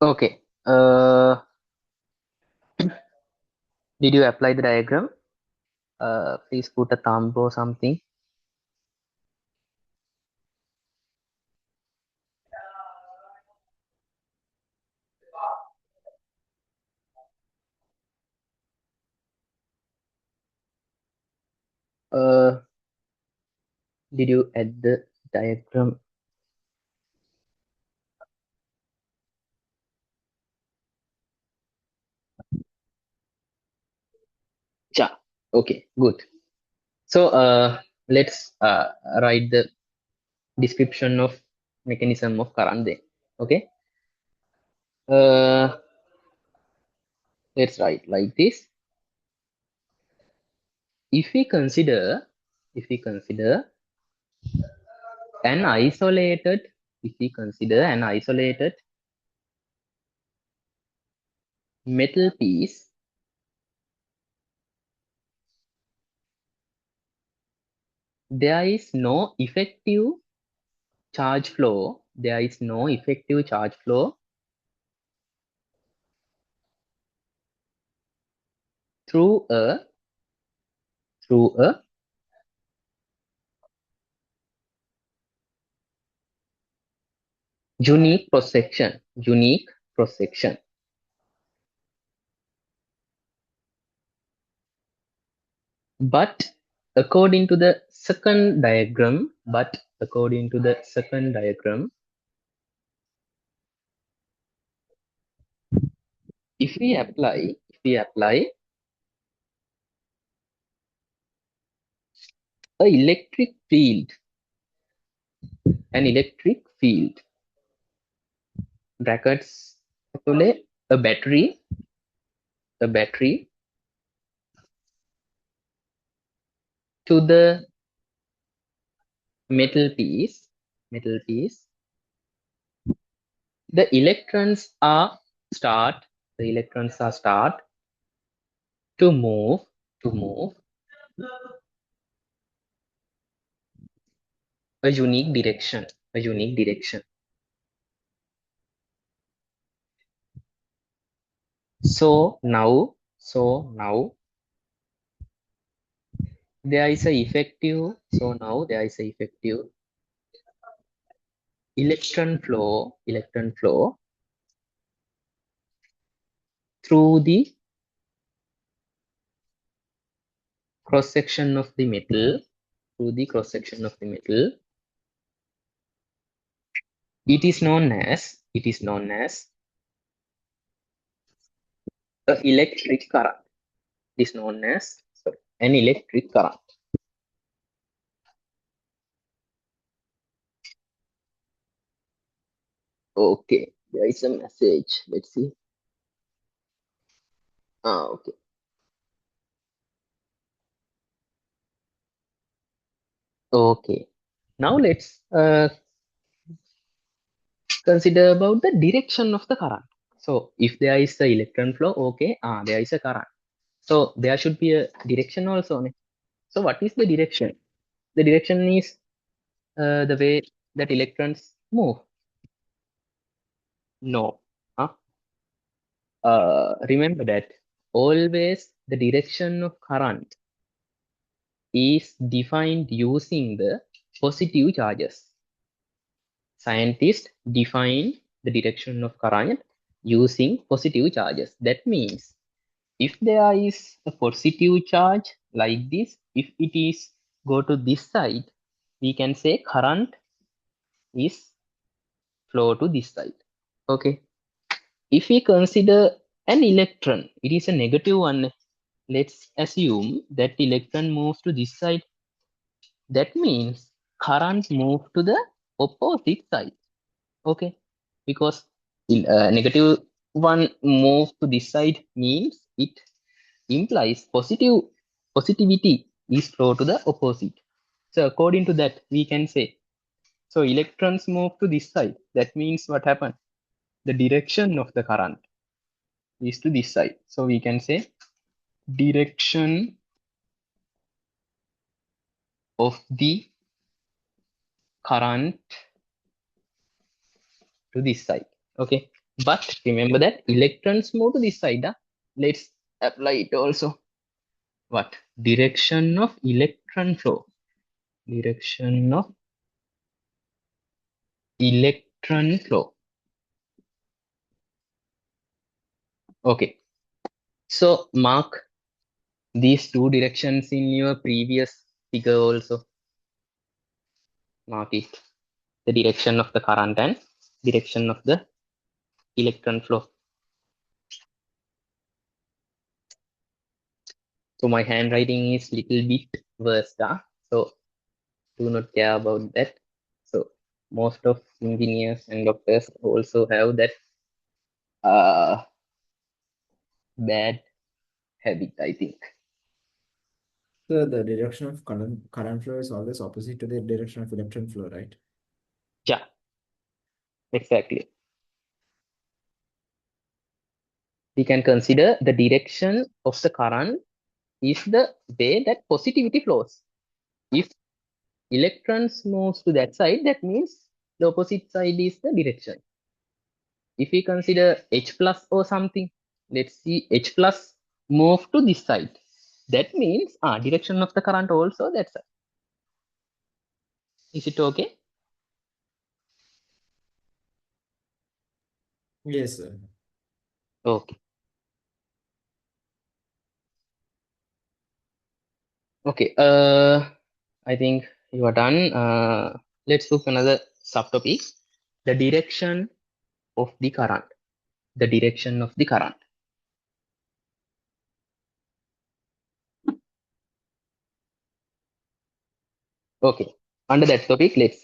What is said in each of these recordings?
Okay. Did you apply the diagram? Please put a thumb or something. Uh, did you add the diagram? Yeah. Okay. Good. So let's write the description of mechanism of current then. Okay. Uh, let's write like this. If we consider an isolated, metal piece, there is no effective charge flow. There is no effective charge flow through a unique cross section. But according to the second diagram, if we apply a electric field, brackets actually a battery to the metal piece, the electrons are start to move a unique direction. So now there is a effective electron flow through the cross section of the metal. It is known as a electric current. It is known as an electric current. Okay, there is a message. Let's see. Okay. Okay. Now let's consider about the direction of the current. So if there is the electron flow, okay, there is a current. So there should be a direction also. Ne? So what is the direction? The direction is the way that electrons move. No. Huh? Remember that always the direction of current is defined using the positive charges. Scientists define the direction of current using positive charges. That means if there is a positive charge like this, if it is go to this side, we can say current is flow to this side. Okay. If we consider an electron, it is a negative one. Let's assume that electron moves to this side. That means current move to the opposite side. Okay, because negative one move to this side means it implies positivity is flow to the opposite. So according to that, we can say, so electrons move to this side. That means what happened? The direction of the current is to this side. So we can say direction of the current to this side. Okay. But remember that electrons move to this side. Let's apply it also. What? Direction of electron flow. Direction of electron flow. Okay. So mark these two directions in your previous figure also. Mark it. The direction of the current and direction of the electron flow. So my handwriting is little bit worse. So do not care about that. So most of engineers and doctors also have that bad habit, I think. So the direction of current flow is always opposite to the direction of electron flow, right? Yeah, exactly. We can consider the direction of the current is the way that positivity flows. If electrons moves to that side, that means the opposite side is the direction. If we consider H plus or something, let's see H plus move to this side. That means direction of the current also that side. Is it okay? Yes, sir. Okay. Okay. I think you are done. Let's look another subtopic. The direction of the current. The direction of the current. Okay. Under that topic, let's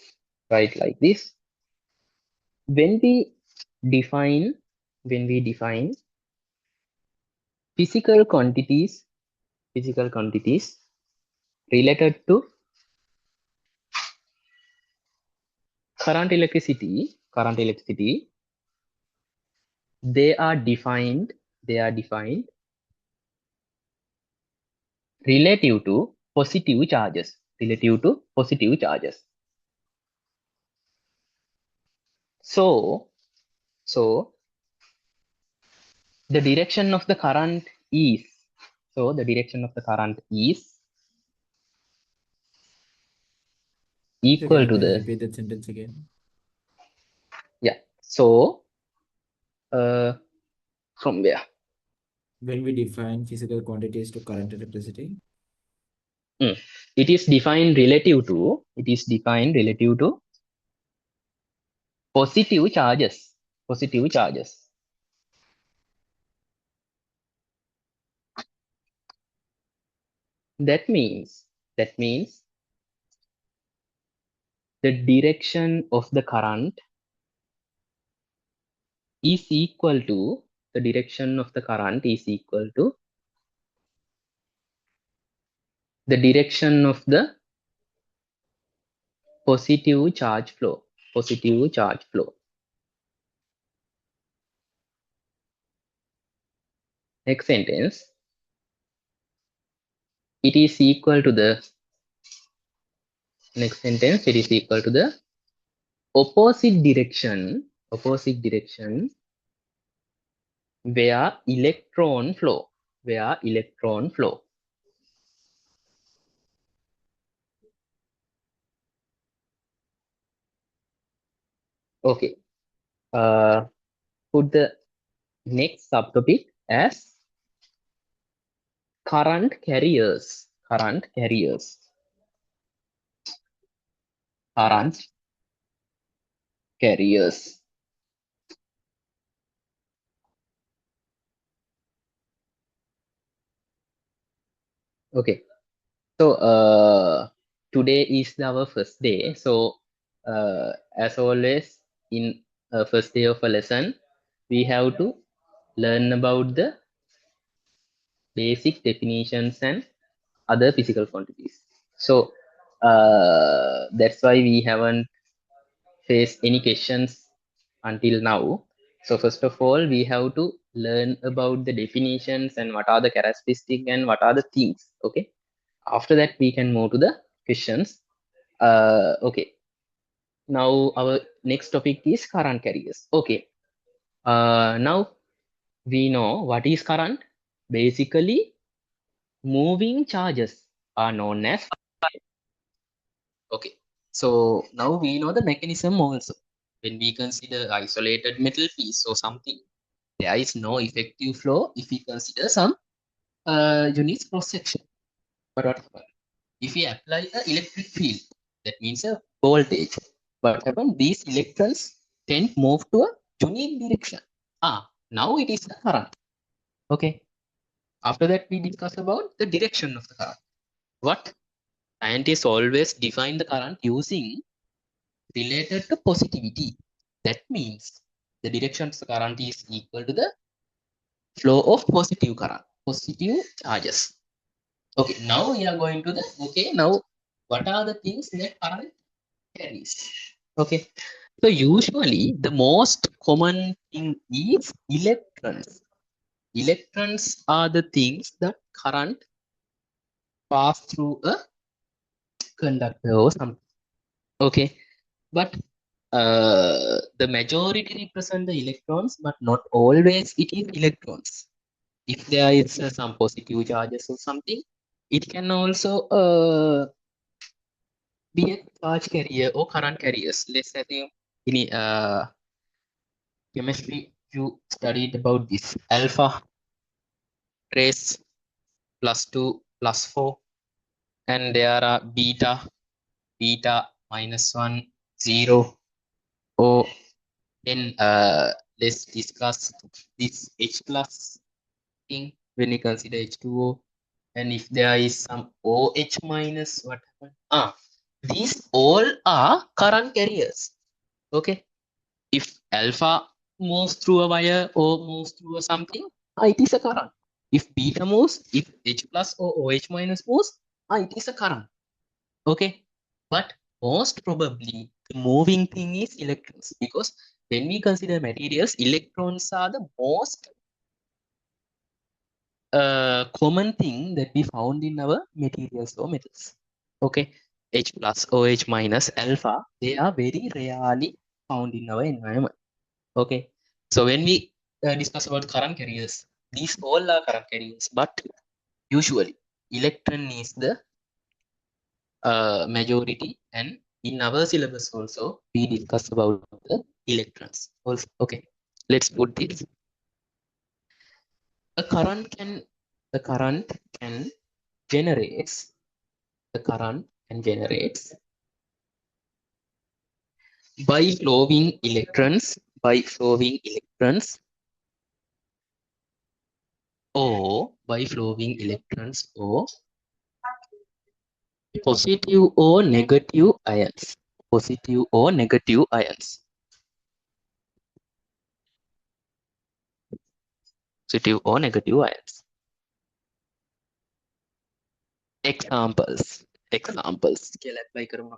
write like this. When we define, when we define physical quantities, physical quantities related to current electricity, they are defined, they are defined relative to positive charges, relative to positive charges. So, so the direction of the current is, so the direction of the current is So can equal you to please the, repeat that sentence again? yeah. So, from where? When we define physical quantities to current electricity, It is defined relative to, it is defined relative to positive charges, positive charges. That means the direction of the current is equal to, the direction of the current is equal to the direction of the positive charge flow, positive charge flow. Next sentence, it is equal to the, next sentence, it is equal to the opposite direction where electron flow, where electron flow. Okay. Put the next subtopic as current carriers, current carriers, current carriers. Okay. So today is our first day. So as always, in first day of a lesson, we have to learn about the basic definitions and other physical quantities. So that's why we haven't faced any questions until now. So first of all, we have to learn about the definitions and what are the characteristics and what are the things. Okay. After that, we can move to the questions. Okay. Now our next topic is current carriers. Okay. Now we know what is current. Basically, moving charges are known as. Okay. So now we know the mechanism also. When we consider isolated metal piece or something, there is no effective flow if we consider some units cross section. But what happens? If we apply an electric field, that means a voltage. What happens? These electrons tend move to a unique direction. Now it is the current. Okay. After that, we discuss about the direction of the current. What scientists always define the current using related to positivity. That means the direction of the current is equal to the flow of positive current, positive charges. Okay, now we are going to the, okay, now what are the things that current carries? Okay, so usually the most common thing is electrons. Electrons are the things that current pass through a conductor or something. Okay, but the majority represent the electrons, but not always it is electrons. If there is some positive charges or something, it can also be a charge carrier or current carriers. Let's say in chemistry you studied about this alpha trace +2 +4, and there are beta -1 0. Or then let's discuss this H plus thing when we consider H2O. And if there is some OH minus, what happened? These all are current carriers. Okay. If alpha moves through a wire or moves through a something, it is a current. If beta moves, if H plus or OH minus moves, it is a current. Okay. But most probably the moving thing is electrons, because when we consider materials, electrons are the most common thing that we found in our materials or metals. Okay, H plus, OH minus, alpha, they are very rarely found in our environment. Okay, so when we discuss about current carriers, these all are current carriers, but usually electron is the majority, and in our syllabus also we discuss about the electrons also. Okay, let's put this. A current can, the current can generates the current and generates by flowing electrons or positive or negative ions, positive or negative ions, positive or negative ions. Examples चल apply करूंगा.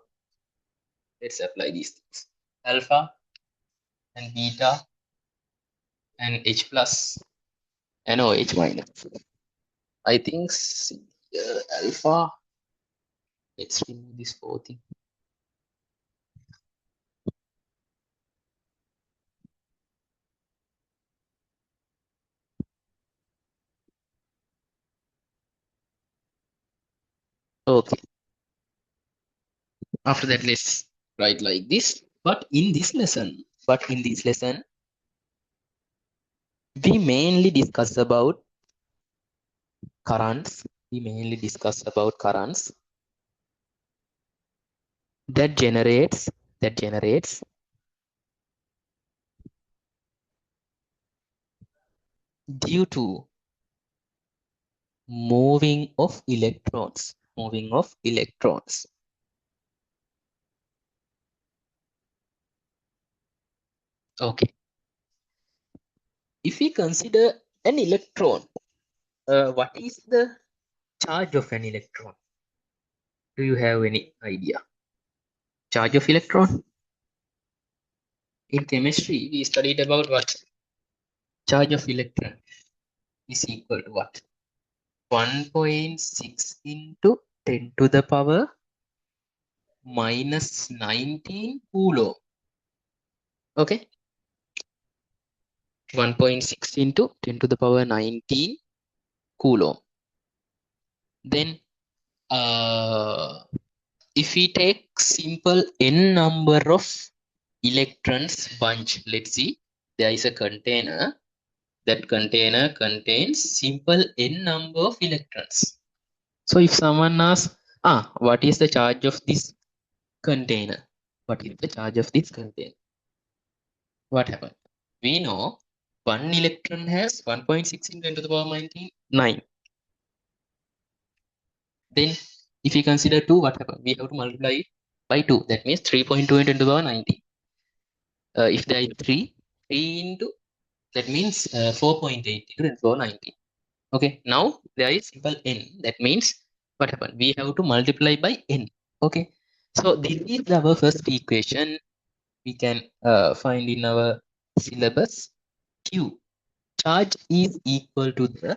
Let's apply these things: alpha and beta and H plus and OH minus. I think alpha. Let's remove this whole thing. Okay. After that, let's write like this. But in this lesson, we mainly discuss about currents. We mainly discuss about currents that generates due to moving of electrons. Moving of electrons. Okay. If we consider an electron, what is the charge of an electron? Do you have any idea? Charge of electron? In chemistry, we studied about what? Charge of electron is equal to what? 1.6 into 10 to the power -19 coulomb. Okay. 1.6 into 10 to the power 19 coulomb. Then if we take simple n number of electrons bunch, let's see, there is a container. That container contains simple n number of electrons. So if someone asks, what is the charge of this container? What is the charge of this container? What happened? We know one electron has 1.6 into 10 to the power 19, 9. Then if we consider 2, what happened? We have to multiply it by 2. That means 3.2 into 10 to the power 19. If there is 3 into, that means 4.8 into 10 to the power 19. Okay, now there is simple n. That means what happened? We have to multiply by n. Okay, so this is our first equation. We can find in our syllabus. Q charge is equal to the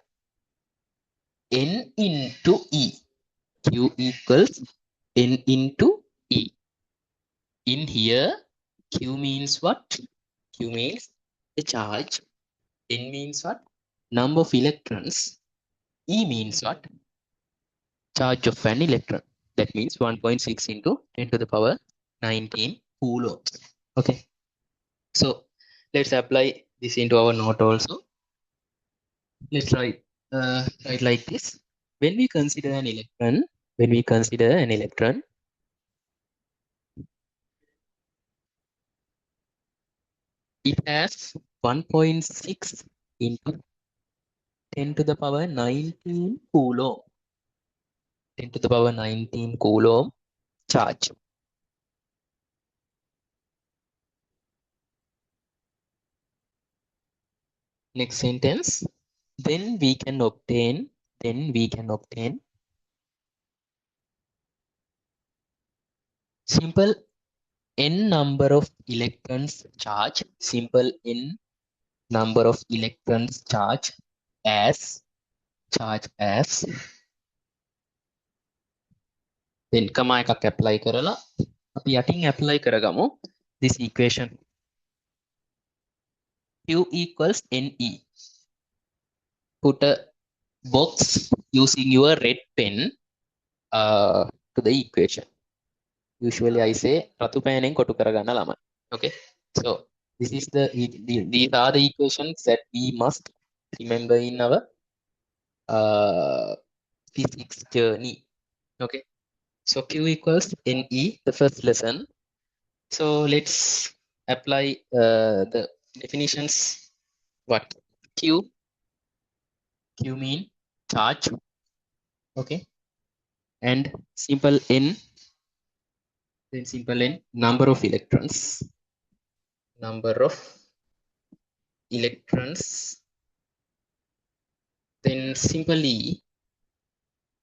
n into e. Q equals n into e. In here, Q means what? Q means the charge. N means what? Number of electrons. E means what? Charge of an electron. That means 1.6 into 10 to the power 19 coulombs. Okay. So let's apply this into our note also. Let's write like this. When we consider an electron, when we consider an electron, it has 1.6 into 10 to the power 19 coulomb. 10 to the power 19 coulomb charge. Next sentence. Then we can obtain simple n number of electrons charge, simple n number of electrons as as then comma එකක් apply කරලා අපි යටින් apply කරගමු this equation. Q equals NE. Put a box using your red pen to the equation. Usually I say රතු පෑනෙන් කොටු කරගන්න ළමයි. Okay, so this is these are the equations that we must remember in our physics journey. Okay, so Q equals NE, the first lesson. So let's apply the definitions. What? Q mean charge. Okay, and simple n, then simple n number of electrons, number of electrons, then simply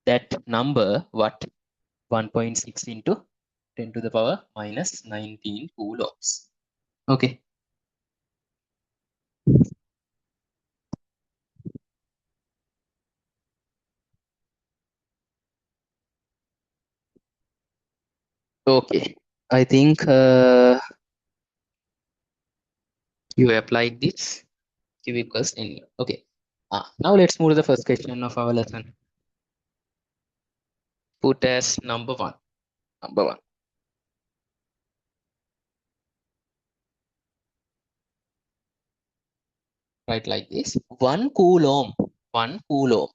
that number, what? 1.6 into 10 to the power minus 19 coulombs. Okay, okay, I think you applied this. Q equals N. Okay, now let's move to the first question of our lesson. Put as number one. Number one. Write like this. 1 coulomb. 1 coulomb.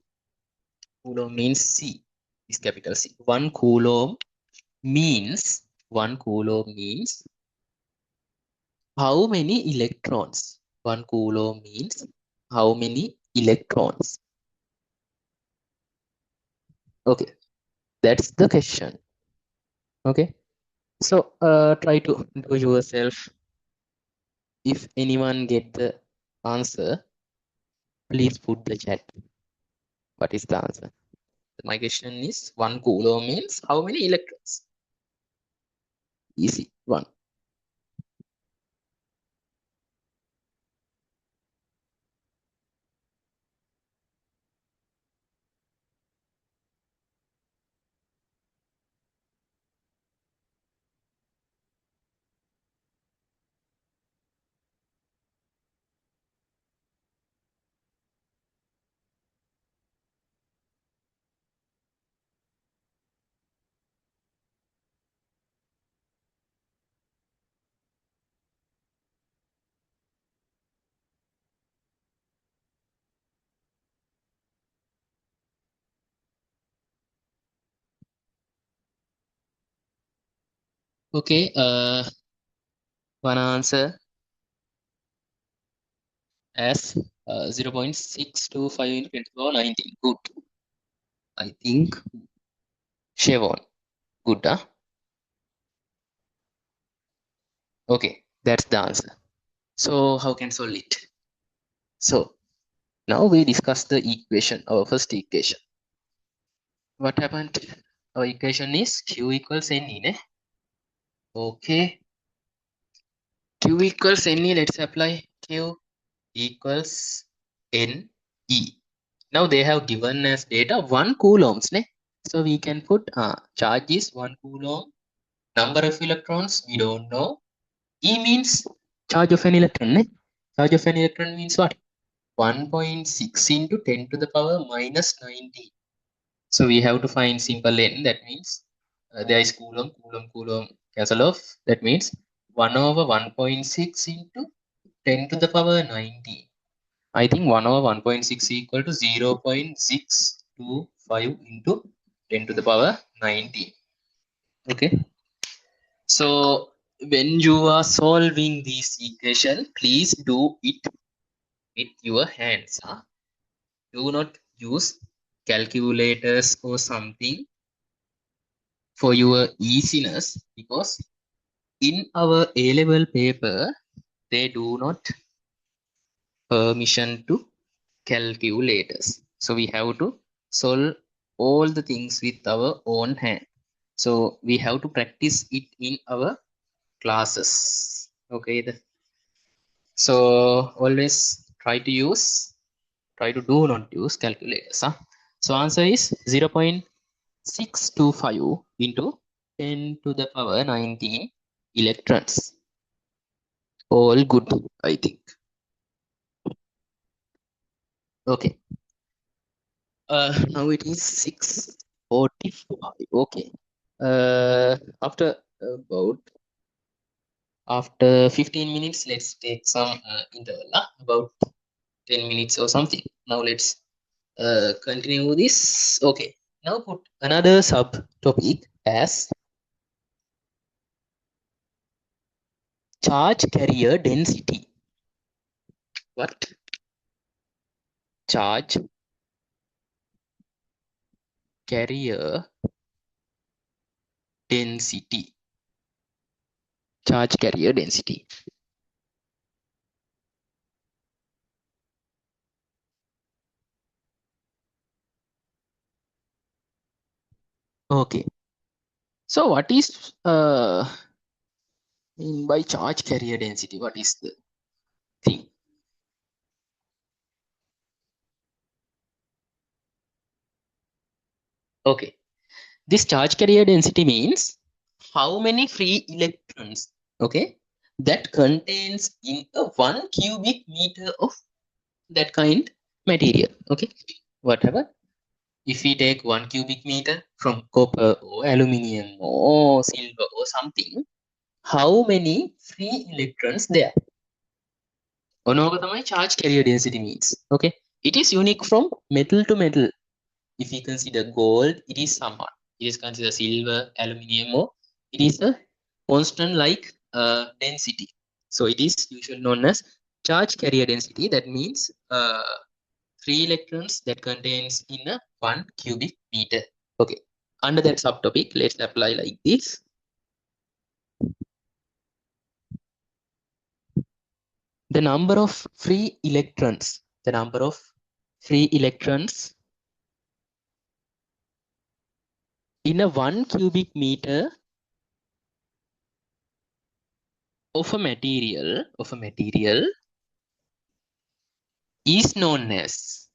Coulomb means C. Is capital C. 1 coulomb means 1 coulomb means how many electrons? 1 coulomb means how many electrons? Okay, that's the question. Okay, so try to do yourself. If anyone get the answer, please put the chat. What is the answer? My question is 1 coulomb means how many electrons? Easy one. Okay, one answer as 0.625 into 10 to the power 19. Good. I think Chevron. Good, huh? Okay, that's the answer. So how can solve it? So now we discuss the equation, our first equation. What happened? Our equation is Q equals NE, ne? Okay, Q equals NE. Let's apply Q equals NE. Now they have given us data 1 coulombs, ne? So we can put charge is 1 coulomb. Number of electrons we don't know. E means charge of an electron, ne? Charge of an electron means what? 1.6 into 10 to the power minus 19. So we have to find simple n. That means there is coulomb, coulomb, coulomb cancel off. That means 1 over 1.6 into 10 to the power 19. I think 1 over 1.6 equal to 0.625 into 10 to the power 19. Okay. So when you are solving this equation, please do it with your hands. Huh? Do not use calculators or something for your easiness, because in our A-level paper they do not permission to calculators. So we have to solve all the things with our own hand. So we have to practice it in our classes. Okay. So always try to do not use calculators. Huh? So answer is 0.625 into 10 to the power 19 electrons. All good, I think. Okay. Now it is 6:45. Okay. After about after 15 minutes, let's take some interval. About 10 minutes or something. Now let's continue this. Okay. Now put another subtopic as charge carrier density. What? Charge carrier density. Charge carrier density. Okay. So what is mean by charge carrier density? What is the thing? Okay. This charge carrier density means how many free electrons, okay, that contains in a 1 cubic meter of that kind material. Okay. Whatever. If we take 1 cubic meter from copper or aluminium or silver or something, how many free electrons there? ඔනෝක තමයි charge carrier density means. Okay. It is unique from metal to metal. If we consider gold, it is somewhat. It is considered silver, aluminium, or it is a constant like density. So it is usually known as charge carrier density. That means free electrons that contains in a 1 cubic meter. Okay. Under that subtopic, let's apply like this. The number of free electrons. The number of free electrons in a 1 cubic meter of a material is known as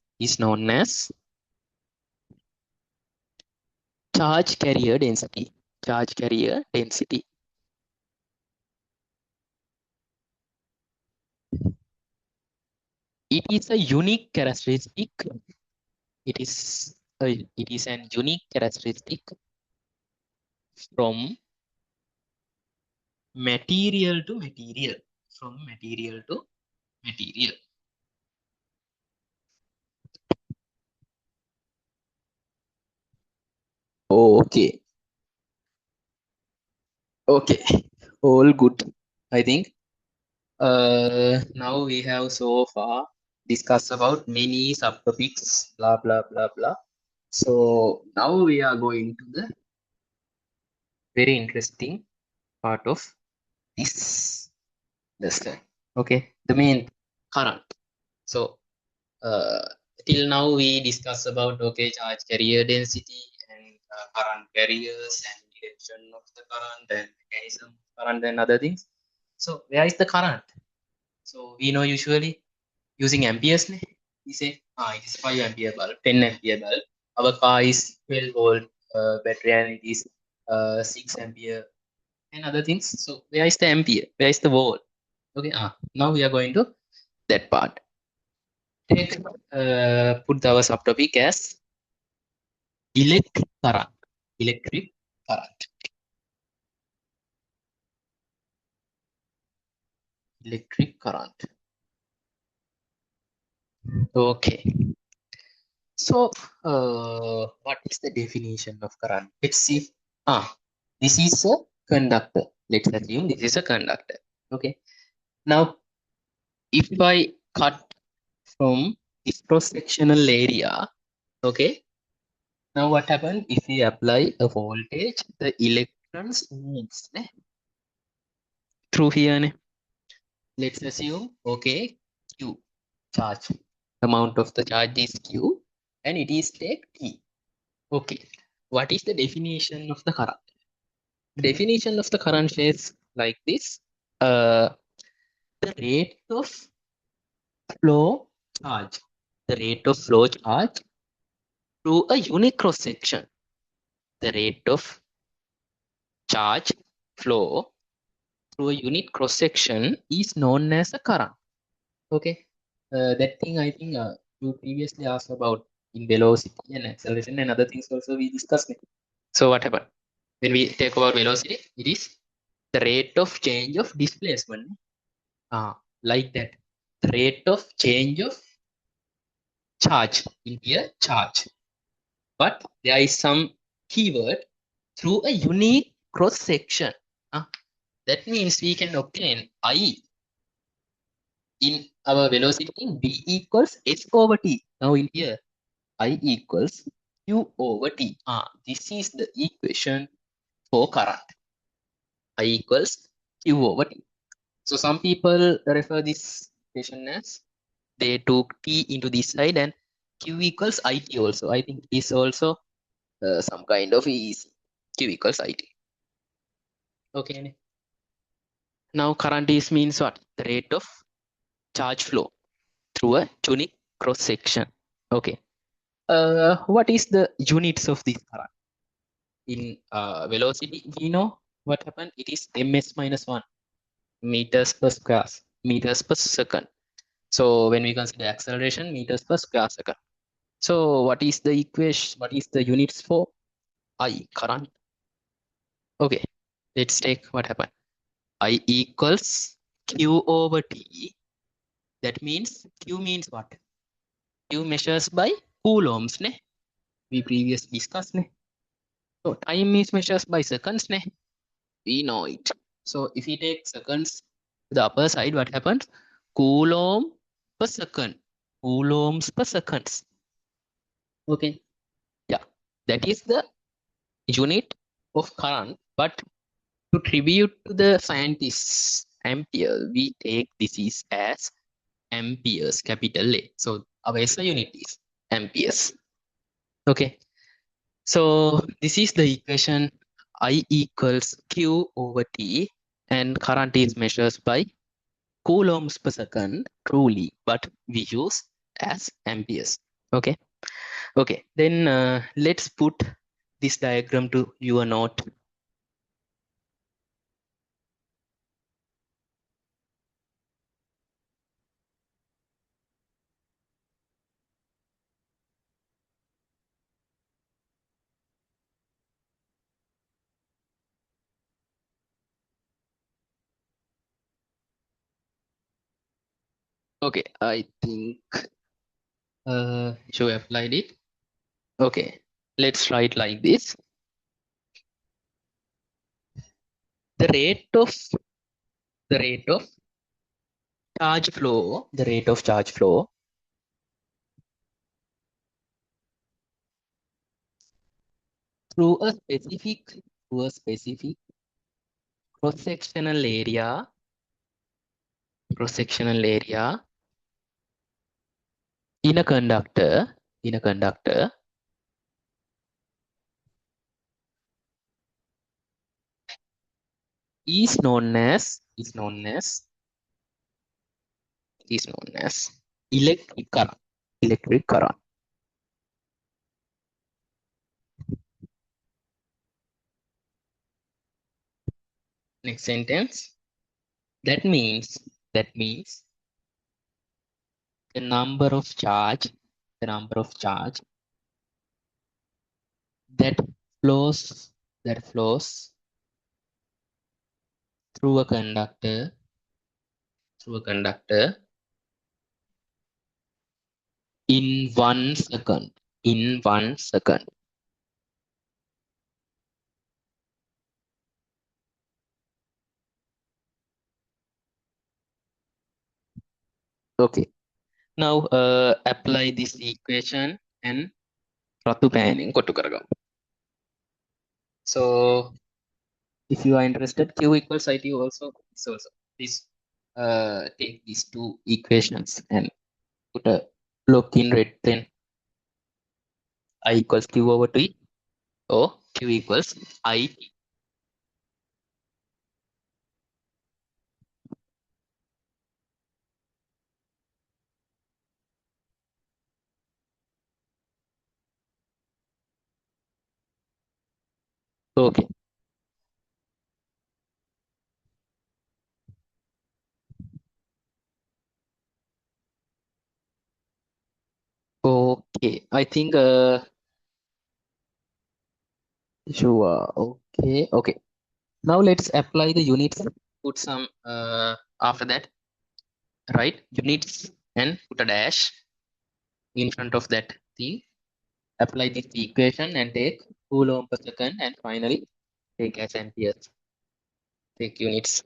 charge carrier density. Charge carrier density. It is a unique characteristic. It is an unique characteristic from material to material. From material to material. Okay. Okay, all good. I think now we have so far discussed about many subtopics, blah blah blah blah. So now we are going to the very interesting part of this lesson. Okay, the main current. So uh, till now we discussed about okay charge carrier density and current carriers and direction of the current and mechanism of current and other things. So where is the current? So we know usually using amperes. Ne? We say it is 5 ampere bulb, 10 ampere bulb. Our car is 12 volt battery and it is 6 ampere and other things. So where is the ampere? Where is the volt? Okay, now we are going to that part. Take put our subtopic as electric current. Electric current. Electric current. Okay. So, what is the definition of current? Let's see. This is a conductor. Let's assume this is a conductor. Okay. Now, if I cut from this cross-sectional area, okay. Now, what happens if we apply a voltage? The electrons moves through here. Let's assume, okay, Q charge. Amount of the charge is Q and it is take T. Okay. What is the definition of the current? Definition of the current says like this. Uh, the rate of flow charge. The rate of flow charge through a unit cross section. The rate of charge flow through a unit cross section is known as a current. Okay. That thing I think you previously asked about in velocity and acceleration and other things also we discussed it. So what happened? When we take about velocity, it is the rate of change of displacement. Like that. The rate of change of charge in here, charge. But there is some keyword through a unique cross section. That means we can obtain I in our velocity v equals h over t. Now in here, I equals q over t. This is the equation for current. I equals q over t. So some people refer this equation as they took t into this side and q equals it also. I think this also some kind of easy. Q equals it. Okay. Now current is means what? The rate of charge flow through a unique cross section. Okay. What is the units of this current? In velocity, we know what happened. It is ms minus 1 meters per square meters per second. So when we consider acceleration, meters per square second. So what is the equation? What is the units for I current? Okay, let's take what happened. I equals q over t. That means q means what? Q measures by coulombs. Ne? We previously discussed. Ne? So time is measures by seconds. Ne? We know it. So if we take seconds to the upper side, what happens? Coulomb per second. Coulombs per seconds. Okay. Yeah. That is the unit of current. But to tribute to the scientists, ampere, we take this is as amperes, capital A. So our SI unit is amperes. Okay. So this is the equation I equals Q over T and current is measured by coulombs per second truly, but we use as amperes. Okay. Okay. Then let's put this diagram to your note. Okay. I think should I applied it? Okay. Let's write like this. the rate of the rate of charge flow through a specific cross-sectional area in a conductor is known as electric current. Electric current. Next sentence. That means the number of charge that flows through a conductor in 1 second. In 1 second. Okay. Now apply this equation and ratu panning kotu karagamu. So if you are interested, Q equals IT also. So please take these two equations and put a block in red pen. I equals Q over T or Q equals I. Okay. Okay. I think sure. Okay. Okay. Now let's apply the units. Put some after that, right? Units and put a dash in front of that thing. Apply this equation and take coulomb per second and finally take as amperes. Take units.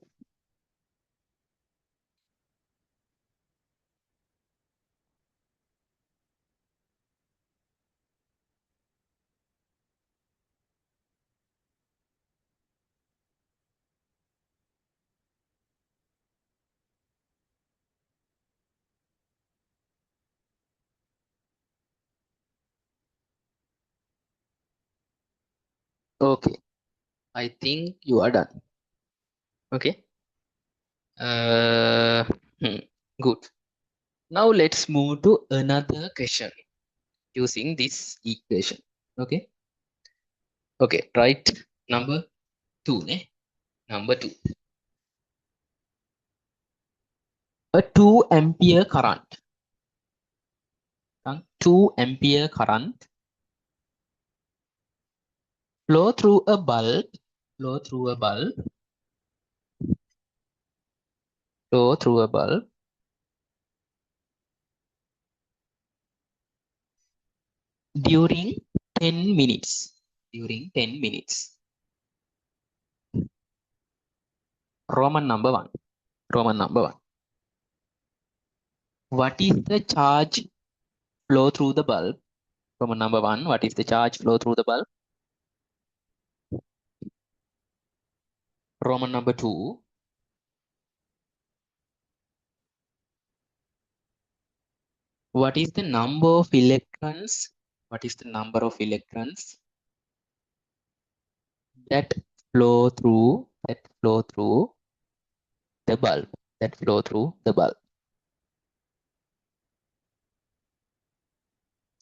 Okay. I think you are done. Okay. Uh, hmm, good. Now let's move to another question using this equation. Okay. Okay. Right. Number two. Number two. A 2 ampere current. 2 ampere current flow through a bulb. Flow through a bulb. Flow through a bulb during 10 minutes. During 10 minutes. Roman number one. Roman number one. What is the charge flow through the bulb? Roman number one. What is the charge flow through the bulb? Roman number two. What is the number of electrons? What is the number of electrons that flow through the bulb? That flow through the bulb.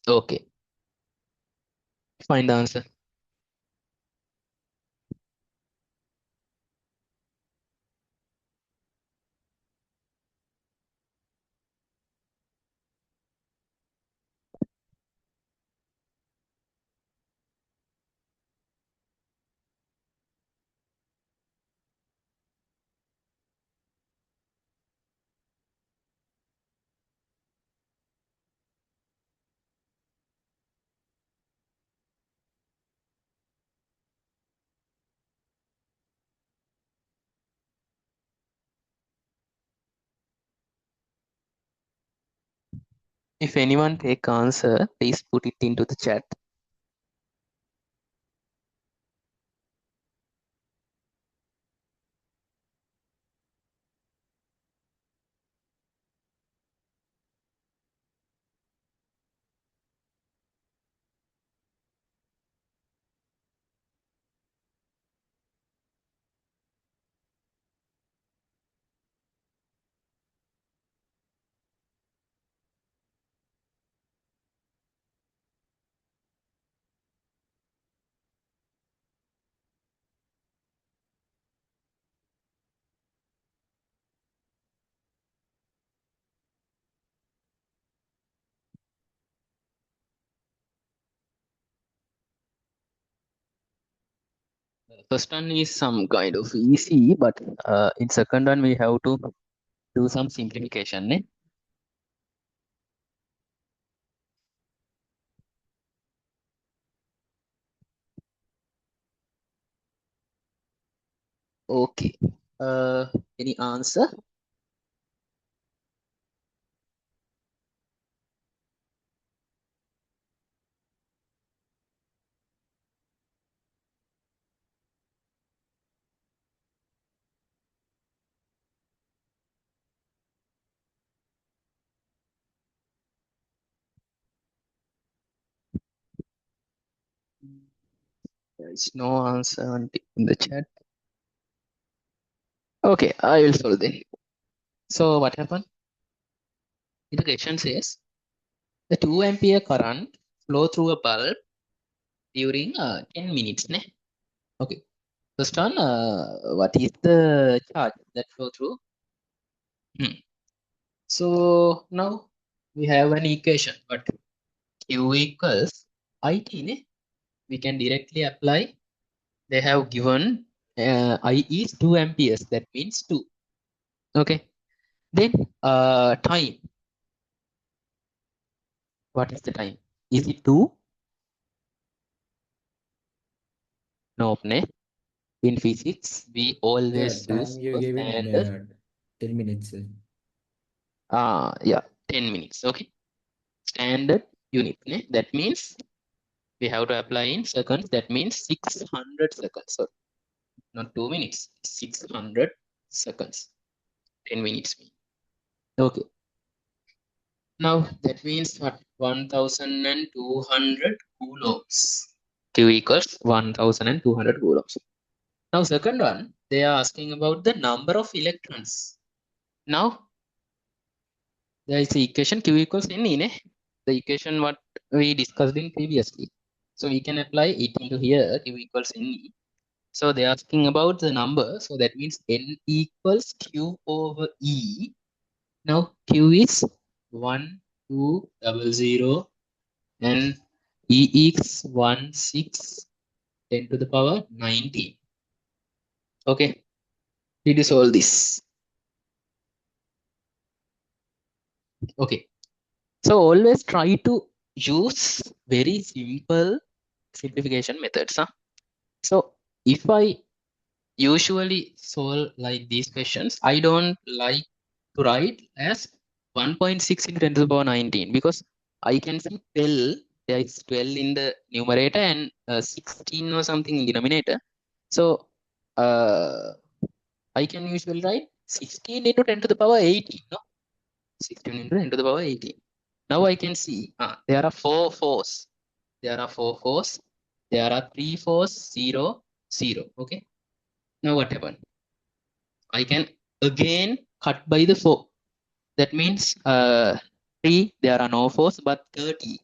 Okay. Find the answer. If anyone take answer, please put it into the chat. First one is some kind of easy, but in second one we have to do some simplification. Ne? Okay. Any answer? There is no answer in the chat. Okay, I will solve then. So what happened? The question says the 2 ampere current flow through a bulb during 10 minutes. Ne? Okay. First one, what is the charge that flow through? So now we have an equation, but Q equals IT. Ne? We can directly apply. They have given I is 2 amperes. That means 2. Okay. Then time. What is the time? Is it 2? No. Ne? In physics, we Yeah, always use time you the gave in standard. 10 minutes. Yeah, 10 minutes. Okay. Standard unit. Ne? That means we have to apply in seconds. That means 600 seconds. So not 2 minutes, 600 seconds. 10 minutes. Okay. Now that means what? 1200 coulombs. Q equals 1200 coulombs. Now second one, they are asking about the number of electrons. Now there is the equation Q equals N in the equation what we discussed in previously. So we can apply it into here, Q equals N. So they are asking about the number. So that means N equals Q over E. Now Q is 1200 and E is 10 to the power 19. Okay, it is all this. Okay, so always try to use very simple simplification methods. Huh? So if I usually solve like these questions, I don't like to write as 1.6 into 10 to the power 19 because I can see 12, there is 12 in the numerator and 16 or something in the denominator. So I can usually write 16 into 10 to the power 18. No? 16 into 10 to the power 18. Now I can see there are 4 fours. There are 4 fours. There are 3 fours, 0, 0. Okay. Now what happened? I can again cut by the 4. That means 3, there are no 4s, but 30.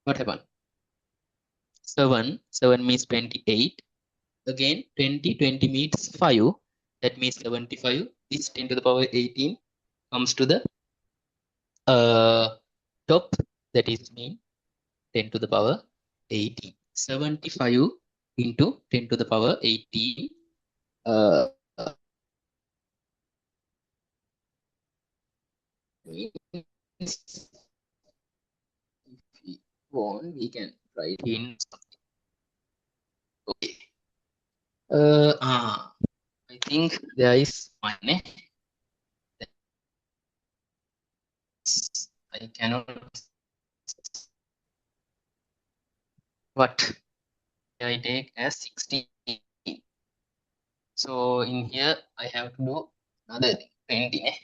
What happened? 7, 7 means 28. Again 20, 20 means 5. That means 75. This 10 to the power 18 comes to the top, that is mean 10 to the power 18. 75 into 10 to the power 18 uh, means if we want we can write in okay. I think there is one I cannot. What? I take as 16. So in here, I have to do another thing, 20.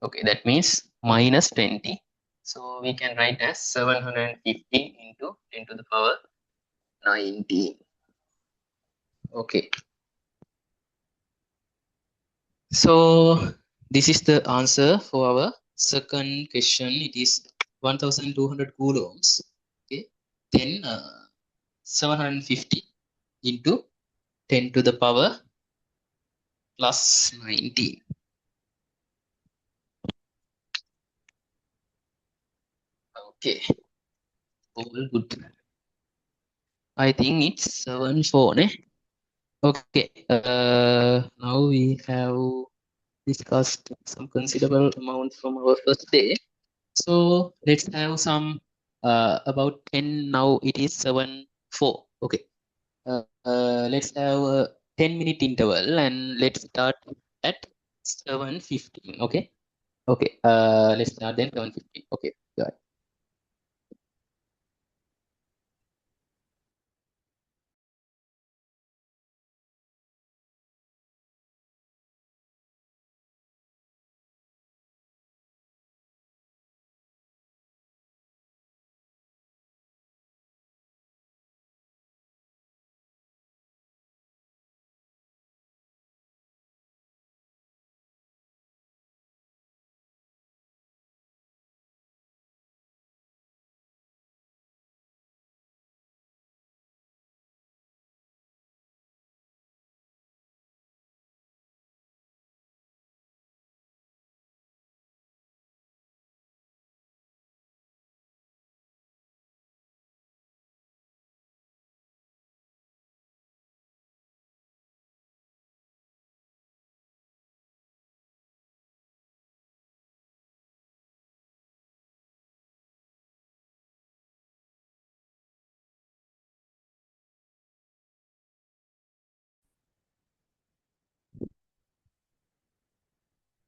Okay, that means minus 20. So we can write as 750 into 10 to the power 19. Okay. So this is the answer for our second question. It is 1200 coulombs. Okay. Then 750 into 10 to the power plus 19. Okay. All good. I think it's 7-4. Okay. Now we have discussed some considerable amount from our first day. So let's have some about 10. Now it is 7-4. Okay. Let's have a 10-minute interval and let's start at 7:15. Okay. Okay. Let's start then 7:15. Okay. Got it.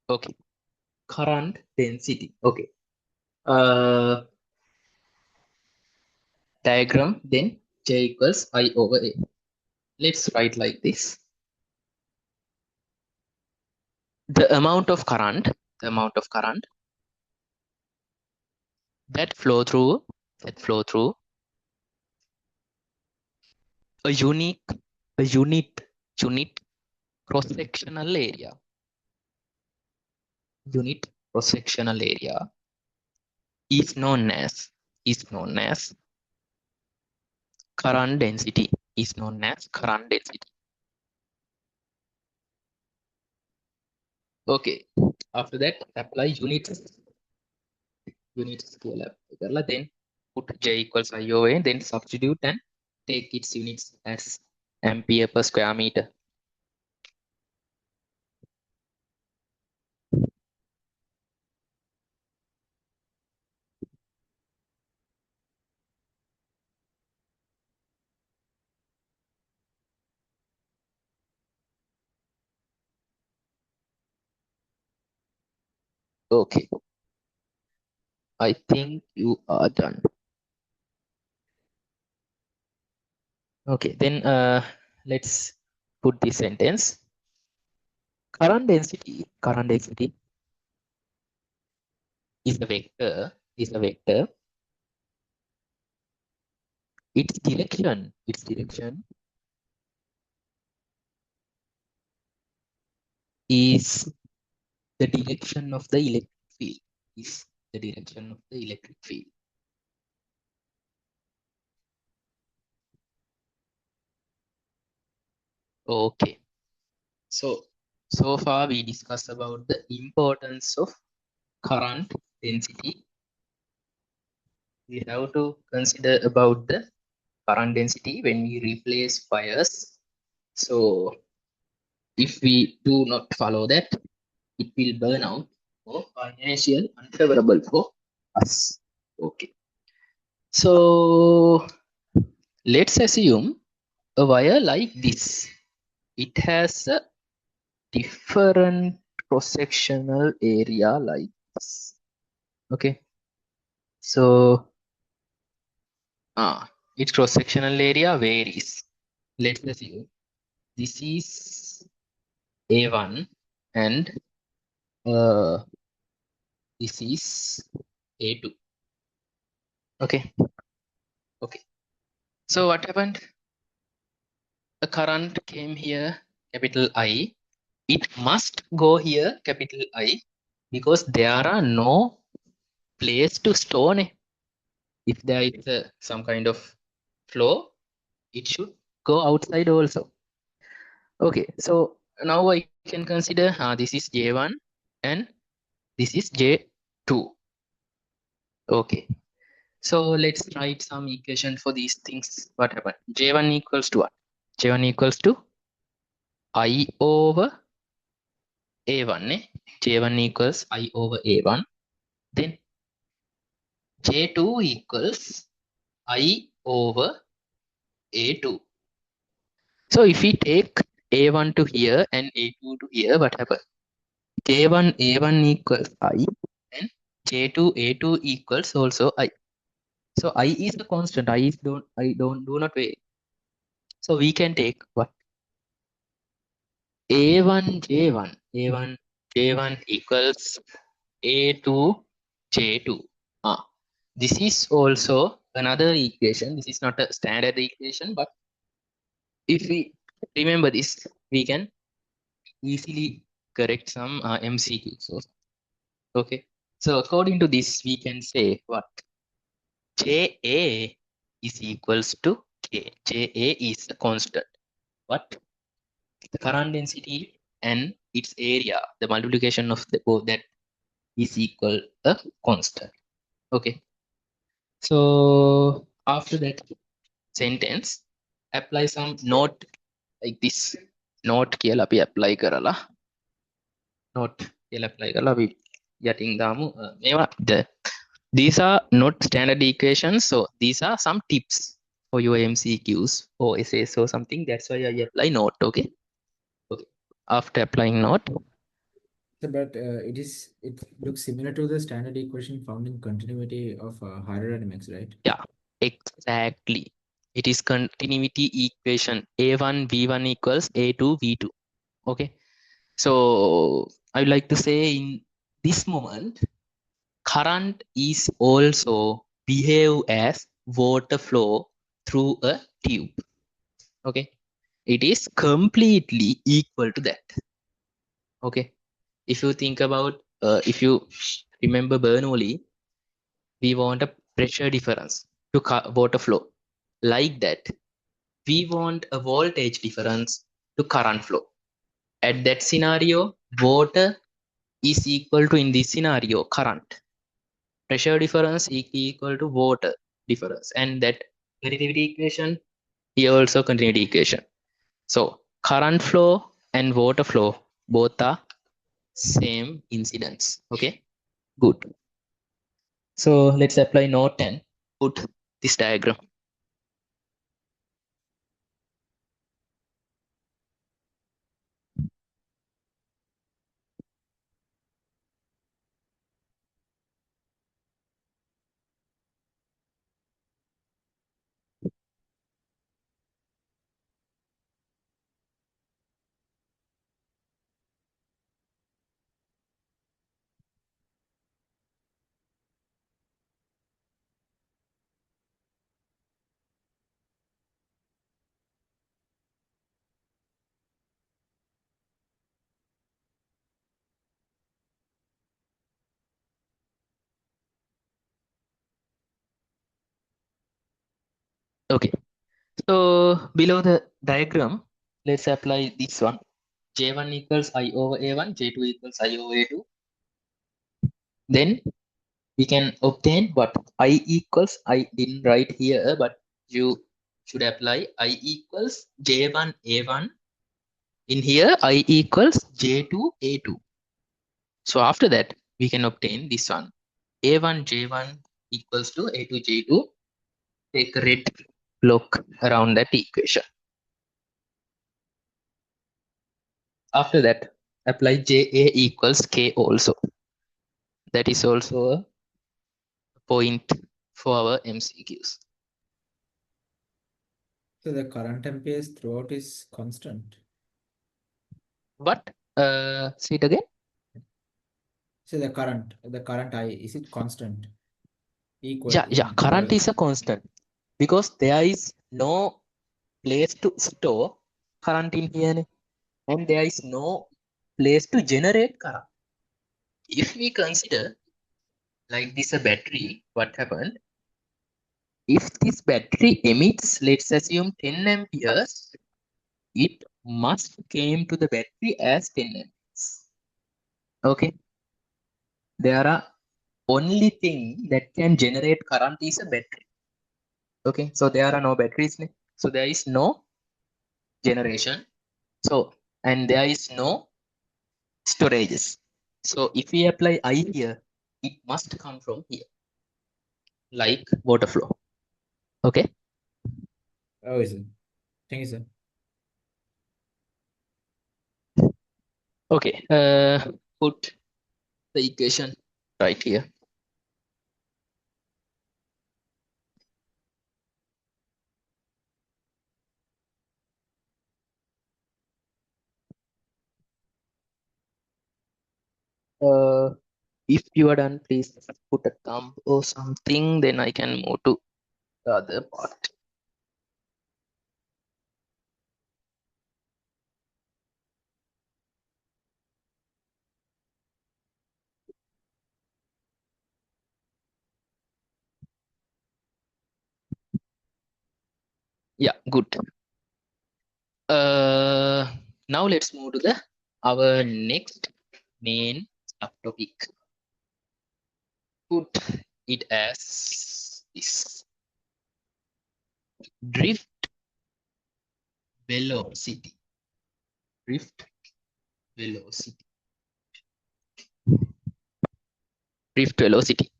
Okay. Current density. Okay. Uh, Diagram then J equals I over A. Let's write like this. The amount of current, the amount of current that flow through, that flow through a unique, a unit cross-sectional area, unit cross-sectional area is known as current density, is known as current density. Okay. After that, apply unit scale up. Then put J equals I over A, then substitute and take its units as ampere per square meter. Okay. I think you are done. Okay, then let's put this sentence. Current density is a vector. Its direction is the direction of the electric field. Is the direction of the electric field. Okay. So far we discussed about the importance of current density. We have to consider about the current density when we replace wires. So if we do not follow that, it will burn out or financial unfavorable for us. Okay. So let's assume a wire like this. It has a different cross-sectional area like this. Okay. So its cross-sectional area varies. Let's assume this is A1 and uh, this is A2. Okay. Okay. So what happened? A current came here, capital I. It must go here, capital I, because there are no place to store it. If there is some kind of flow, it should go outside also. Okay, so now I can consider this is J1 and this is J2. Okay, so let's write some equation for these things. What happened? J1 equals to what? J1 equals to I over A1. J1 equals I over A1. Then J2 equals I over A2. So if we take A1 to here and A2 to here, what happens? J1 A1 equals I and J2 A2 equals also I. So I is the constant. I do not vary. So we can take what? A1 J1. A1 J1 equals A2 J2. Ah, this is also another equation. This is not a standard equation, but if we remember this, we can easily correct some MCQs. So, okay. So according to this, we can say what? JA is equals to K. JA is a constant. What? The current density and its area, the multiplication of the both that is equal a constant. Okay. So after that sentence, apply some note like this. Note කියලා අපි apply කරලා note කියලා apply කරලා අපි යටින් දාමු මේවා these are not standard equations, so these are some tips for your MCQs or essays or something. That's why I apply note. Okay. Okay. After applying note, So, but it looks similar to the standard equation found in continuity of hydrodynamics, right? yeah, exactly. It is continuity equation A1 V1 equals A2 V2. Okay. So I would like to say in this moment, current is also behave as water flow through a tube. Okay. It is completely equal to that. Okay. If you think about, if you remember Bernoulli, we want a pressure difference to water flow. Like that, we want a voltage difference to current flow. At that scenario, water is equal to, in this scenario, current. Pressure difference is equal to water difference. And that continuity equation, here also continuity equation. So current flow and water flow both are same incidence. Okay, good. So let's apply note and put this diagram. Okay, so below the diagram, let's apply this one. J1 equals I over A1, J2 equals I over A2. Then we can obtain what? I equals, I didn't write here, but you should apply I equals J1 A1. In here, I equals J2 A2. So after that, we can obtain this one. A1 J1 equals to A2 J2. Take a red block around that equation. After that, apply JA equals K also. That is also a point for our MCQs. So the current amperes throughout is constant. But say it again. So the current I, is it constant? Equal Yeah. in Current interval. is a constant because there is no place to store current in here, and there is no place to generate current. If we consider like this a battery, what happened? If this battery emits, let's assume 10 amperes, it must came to the battery as 10 amperes. Okay, there are only thing that can generate current is a battery. Okay, so there are no batteries, so there is no generation. So and there is no storages. So if we apply I here, it must come from here, like water flow. Okay. Oh, is it? Thank you, sir. Okay. Put the equation right here. If you are done, please put a thumb or something, then I can move to the other part. Yeah, good. Now let's move to the our next main subtopic. Put it as this: drift velocity. Drift velocity. Drift velocity.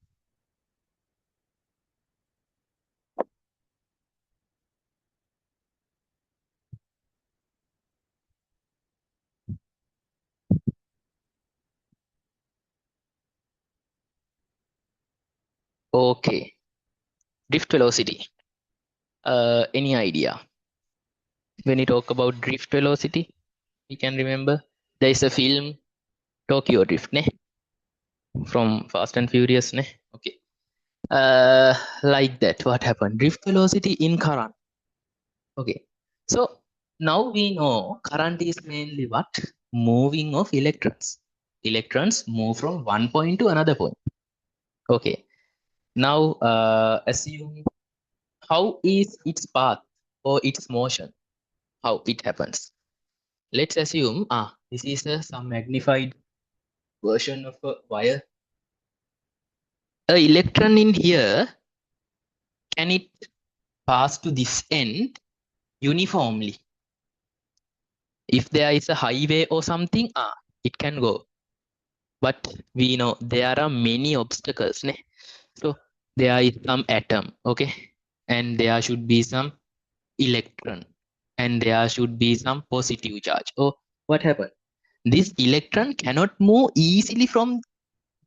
Okay, drift velocity. Any idea? When you talk about drift velocity, we can remember there is a film Tokyo Drift, ne? From Fast and Furious, ne? Okay. Like that. What happened? Drift velocity in current. Okay. So now we know current is mainly what? Moving of electrons. Electrons move from one point to another point. Okay. Now assume how is its path or its motion? How it happens? Let's assume this is some magnified version of a wire. A electron in here, can it pass to this end uniformly? If there is a highway or something, it can go. But we know there are many obstacles. Ne? So there is some atom, okay, and there should be some electron, and there should be some positive charge. Oh, what happened? This electron cannot move easily from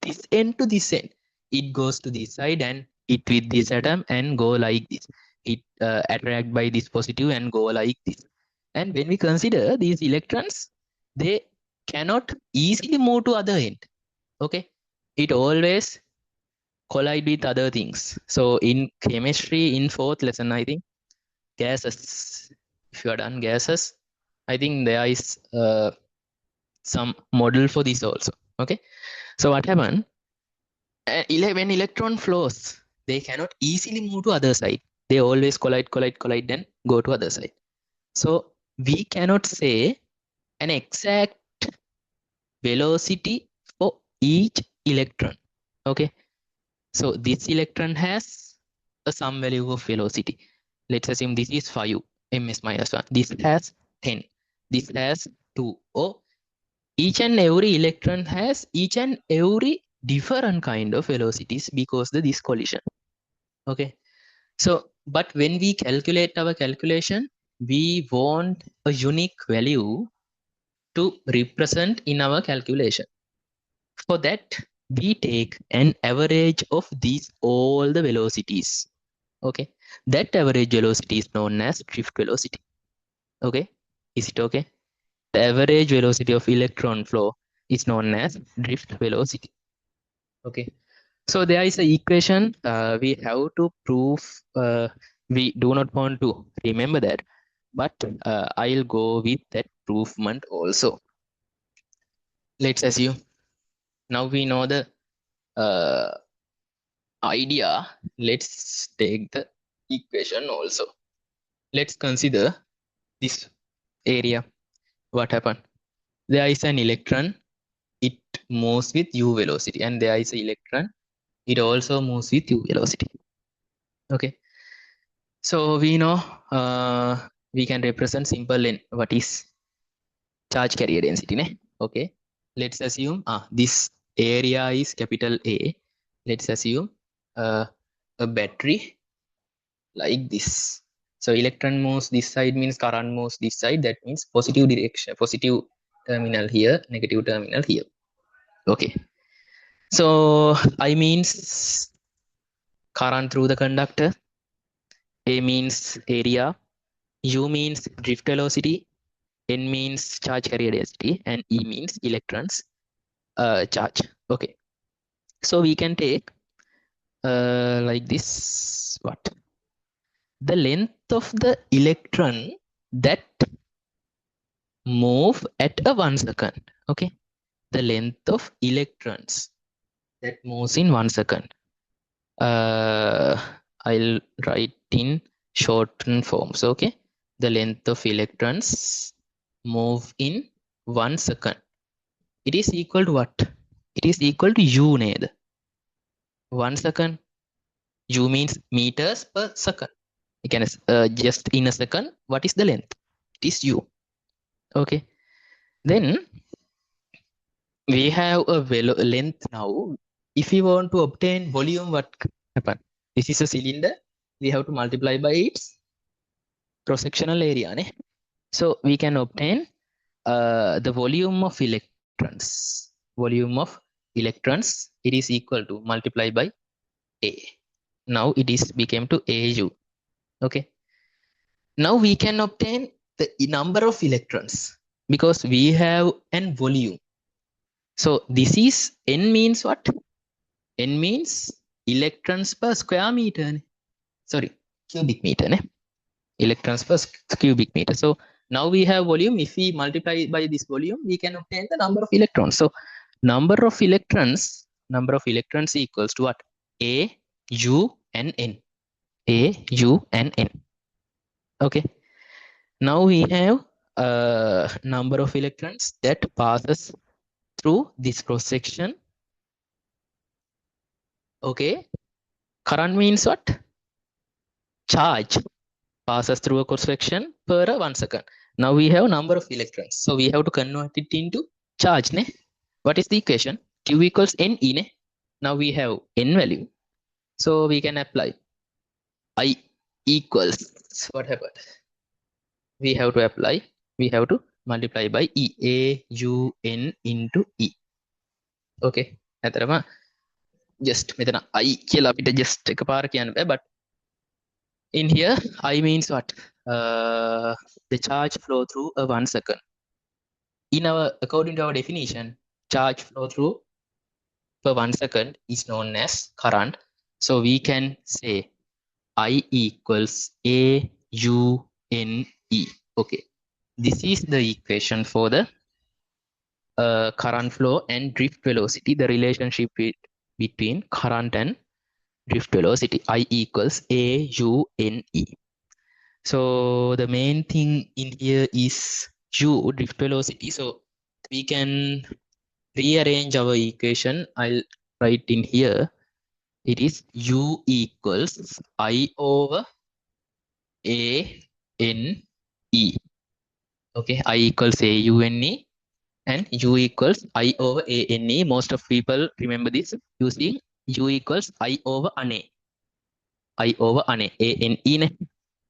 this end to this end. It goes to this side and hit with this atom and go like this. It attract by this positive and go like this. And when we consider these electrons, they cannot easily move to other end. Okay, it always collide with other things. So in chemistry, in fourth lesson, I think gases. If you are done gases, I think there is some model for this also. Okay, so what happened? When electron flows, they cannot easily move to other side. They always collide, then go to other side. So we cannot say an exact velocity for each electron. Okay, so this electron has a some value of velocity. Let's assume this is 5 ms minus 1. This has 10. This has 2. Or each and every electron has each and every different kind of velocities because of this collision. Okay, so but when we calculate our calculation, we want a unique value to represent in our calculation. For that, we take an average of these all the velocities. Okay, that average velocity is known as drift velocity. Okay, is it okay? The average velocity of electron flow is known as drift velocity. Okay, so there is a equation we have to prove. We do not want to remember that, but I'll go with that provement also. Let's assume now we know the uh, idea. Let's take the equation also. Let's consider this area. What happened? There is an electron, it moves with u velocity, and there is an electron, it also moves with u velocity. Okay, so we know we can represent simple in what is charge carrier density. Ne? Okay, let's assume this area is capital A. Let's assume a battery like this. So electron moves this side means current moves this side, that means positive direction, positive terminal here, negative terminal here. Okay, so I means current through the conductor, A means area, U means drift velocity, N means charge carrier density, and E means electrons charge. Okay, so we can take like this. What? The length of the electron that move at a 1 second. Okay, the length of electrons that moves in 1 second. I'll write in shortened forms. Okay, the length of electrons move in 1 second. It is equal to what? It is equal to u ned. 1 second. U means meters per second. You can just in a second. What is the length? It is u. Okay. Then we have a length now. If we want to obtain volume, what happen? This is a cylinder. We have to multiply by its cross-sectional area. Ne? So we can obtain the volume of electrons. Volume of electrons, it is equal to multiply by A. Now it is became to AU. Okay. Now we can obtain the number of electrons because we have an volume. So this is N means what? N means electrons per square meter. Sorry, cubic meter. Ne? Electrons per cubic meter. So now we have volume. If we multiply by this volume, we can obtain the number of electrons. So number of electrons equals to what? A, U, and N. A, U, and N. Okay. Now we have a number of electrons that passes through this cross section. Okay. Current means what? Charge passes through a cross section per 1 second. Now we have number of electrons. So we have to convert it into charge. Ne? What is the equation? Q equals N E. Ne? Now we have N value. So we can apply I equals what happened? We have to apply, we have to multiply by E. A U N into E. Okay. ඇතරම just මෙතන I කියලා අපිට just එකපාර කියන්න බෑ, but in here I means what? The charge flow through a 1 second. In our according to our definition, charge flow through per 1 second is known as current. So we can say I equals A U N E. Okay, this is the equation for the current flow and drift velocity, the relationship between current and drift velocity. I equals A U N E. So the main thing in here is u, drift velocity. So we can rearrange our equation. I'll write in here. It is u equals I over A N E. Okay, I equals A U N E and u equals I over A N E. Most of people remember this using u equals I over ane. I over ane. A N E. Ne?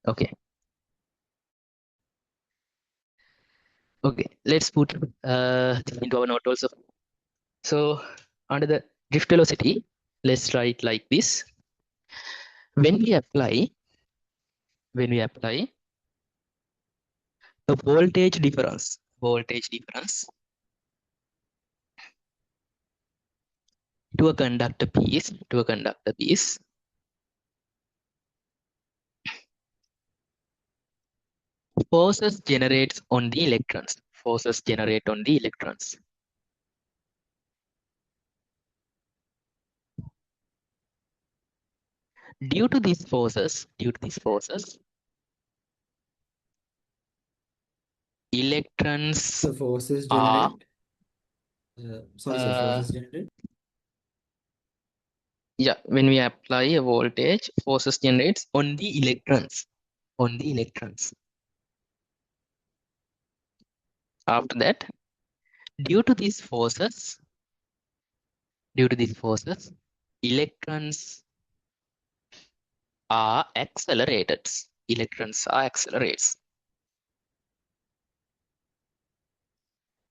Okay. Okay, let's put into our note also. So under the Drift velocity, let's write like this. When we apply the voltage difference to a conductor piece, forces generates on the electrons. Forces generate on the electrons. Due to these forces, electrons So forces are generate. Sorry, sir. uh, Forces generate. yeah, when we apply a voltage, forces generates on the electrons. On the electrons. After that, due to these forces, electrons are accelerated. Electrons are accelerates.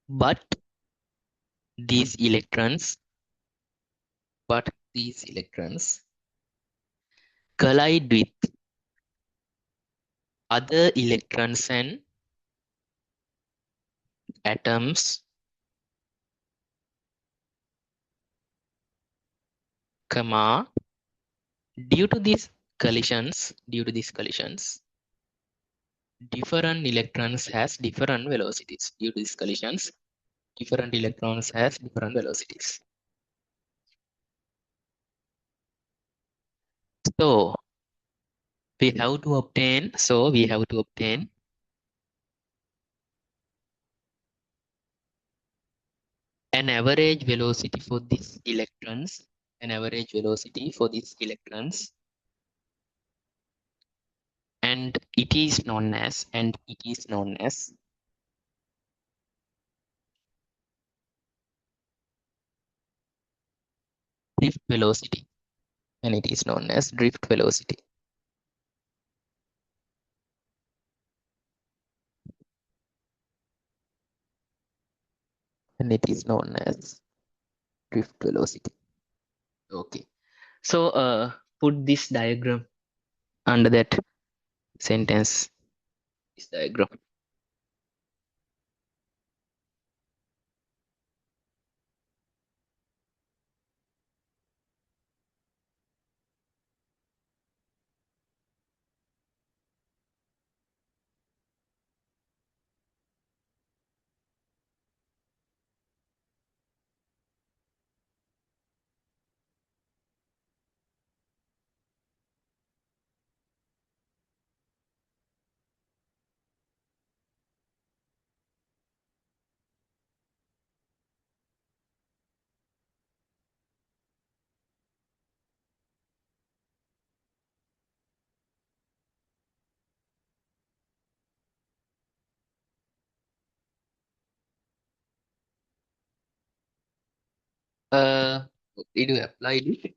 But these electrons, collide with other electrons and atoms, comma, due to these collisions, different electrons has different velocities. Due to these collisions, different electrons has different velocities. So we have to obtain an average velocity for these electrons, and it is known as drift velocity, and it is known as drift velocity, and it is known as drift velocity. Okay, so put this diagram under that sentence. This diagram. Uh, did you apply it?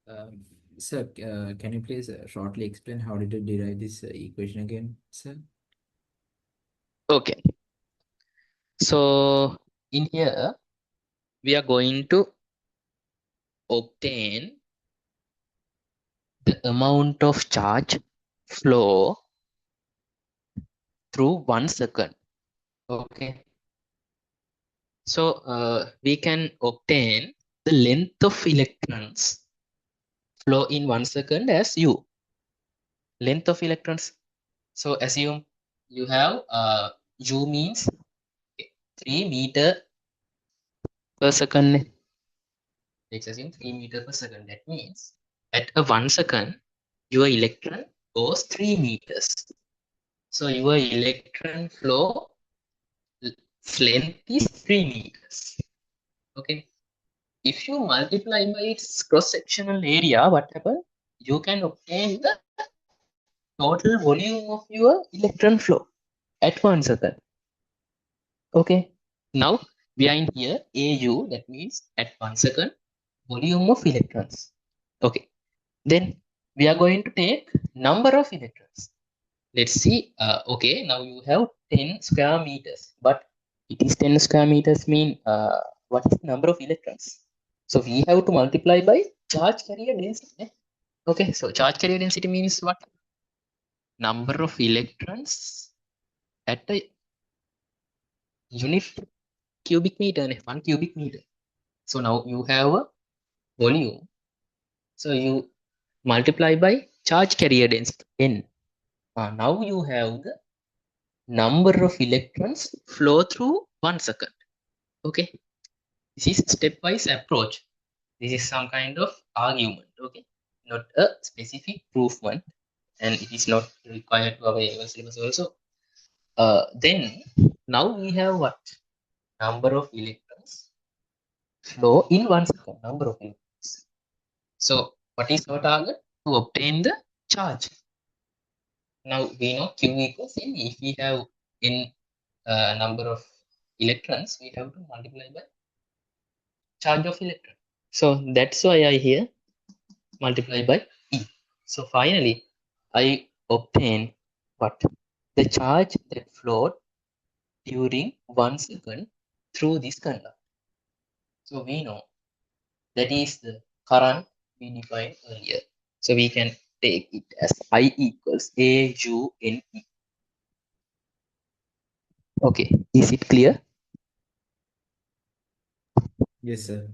Um, Sir, can you please shortly explain how did you derive this equation again, sir? Okay, so in here we are going to obtain the amount of charge flow through 1 second. Okay, so we can obtain the length of electrons flow in 1 second as u. Length of electrons. So assume you have u means 3 meter per second. Let's assume 3 meter per second. That means at a 1 second, your electron goes 3 meters. So your electron flow length is 3 meters. Okay. If you multiply by its cross-sectional area, what happens? You can obtain the total volume of your electron flow at 1 second. Okay. Now we are in here AU, that means at 1 second volume of electrons. Okay. Then we are going to take number of electrons. Let's see. Okay, now you have 10 square meters, but it is 10 square meters mean what is the number of electrons? So we have to multiply by charge carrier density. Okay, so charge carrier density means what? Number of electrons at a unit cubic meter, 1 cubic meter. So now you have a volume. So you multiply by charge carrier density n. Now you have the number of electrons flow through 1 second. Okay, this is stepwise approach. This is some kind of argument. Okay, not a specific proof one, and it is not required to our syllabus also. Then now we have what? Number of electrons flow in 1 second. Number of electrons. So what is our target? To obtain the charge. Now we know Q equals N. If we have n number of electrons, we have to multiply by charge of electron. So that's why I here multiply by E. So finally, I obtain what? The charge that flowed during 1 second through this conductor. So we know that is the current we defined earlier. So we can take it as I equals AUNE. Okay, is it clear? Yes, sir.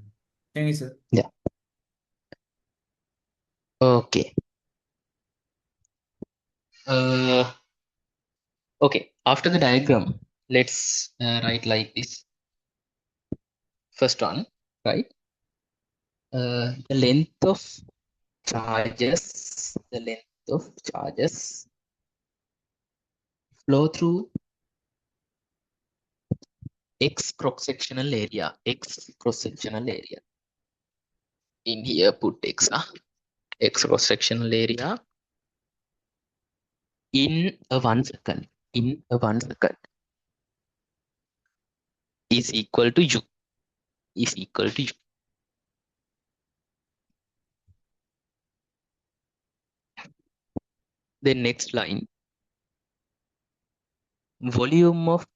Thank you, sir. Yeah. Okay. Okay. After the diagram, let's write like this. First one, right? The length of charges, flow through X cross-sectional area. X cross-sectional area. In here, put X. X cross-sectional area in a 1 second. In a 1 second is equal to U. Is equal to U. The next line, volume of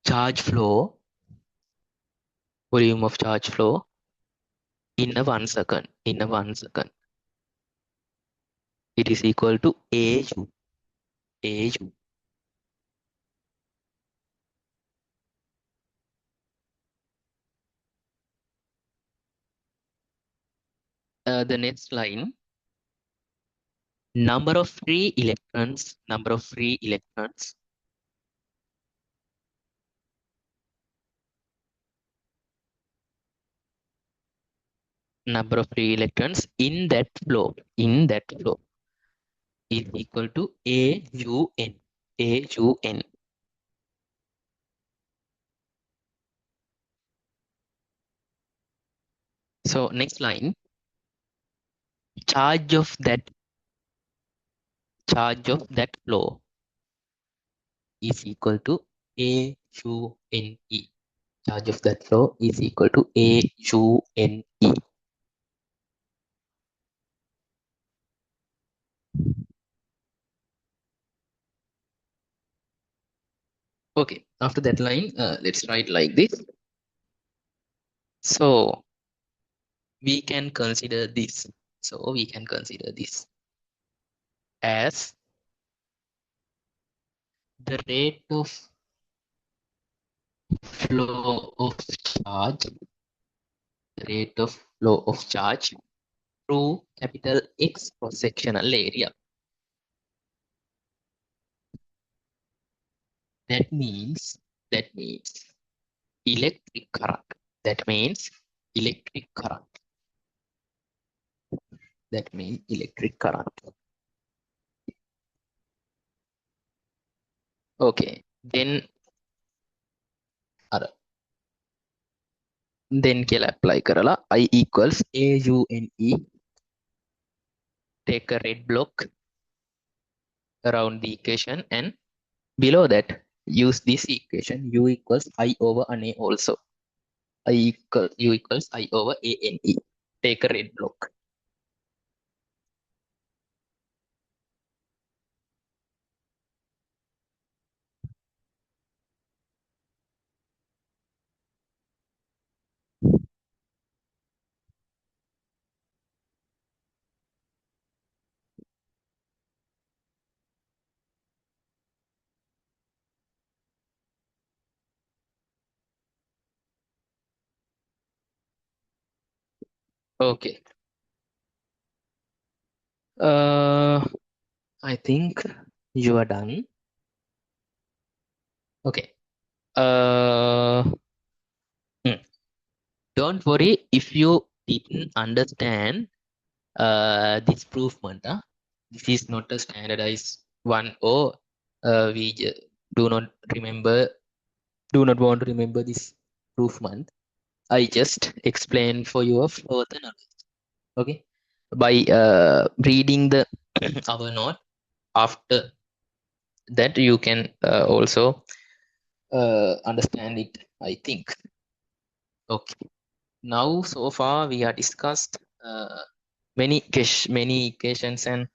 charge flow, volume of charge flow in a 1 second. In a 1 second, it is equal to AU. AU. The next line, number of free electrons. Number of free electrons. Number of free electrons in that flow. In that flow is equal to AUN. AUN. So next line, charge of that flow is equal to AUNE. Charge of that flow is equal to AUNE. Okay, after that line, let's write like this. So we can consider this. So we can consider this as the rate of flow of charge, through capital X cross-sectional area. That means electric current. That means electric current. That means electric current. Okay, then කියලා apply කරලා I equals AUNE. Take a red block around the equation, and below that use this equation U equals I over NA also. U equals I over ANE. Take a red block. Okay. Uh, I think you are done. Okay. Uh, hmm. Don't worry if you didn't understand this proofment. This is not a standardized one, or do not remember, do not want to remember this proofment. I just explain for you further knowledge. Okay, by reading the our note after that, you can also understand it, I think. Okay. Now, so far we are discussed many equations and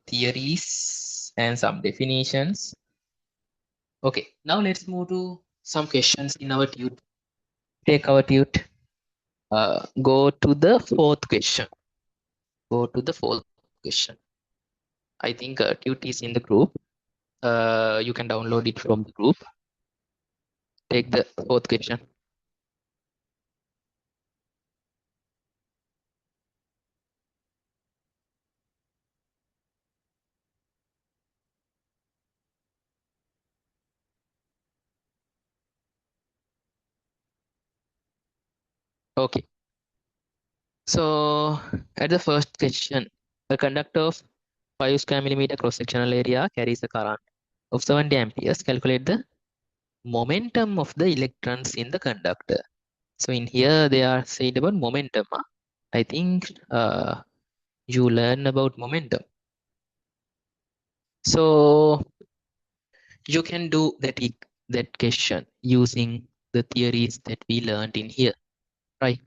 theories and some definitions. Okay, now let's move to some questions in our tute. Take our tute. Go to the fourth question. Go to the fourth question. I think tute is in the group. You can download it from the group. Take the fourth question. Okay. So at the first question, a conductor of 5 square millimeter cross-sectional area carries a current of 70 amperes. Calculate the momentum of the electrons in the conductor. So in here they are said about momentum. I think you learn about momentum. So you can do that question using the theories that we learned in here, right?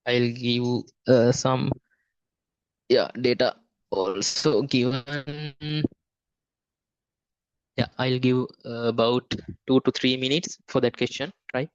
I'll give some data also given. Yeah, I'll give about 2 to 3 minutes for that question, right?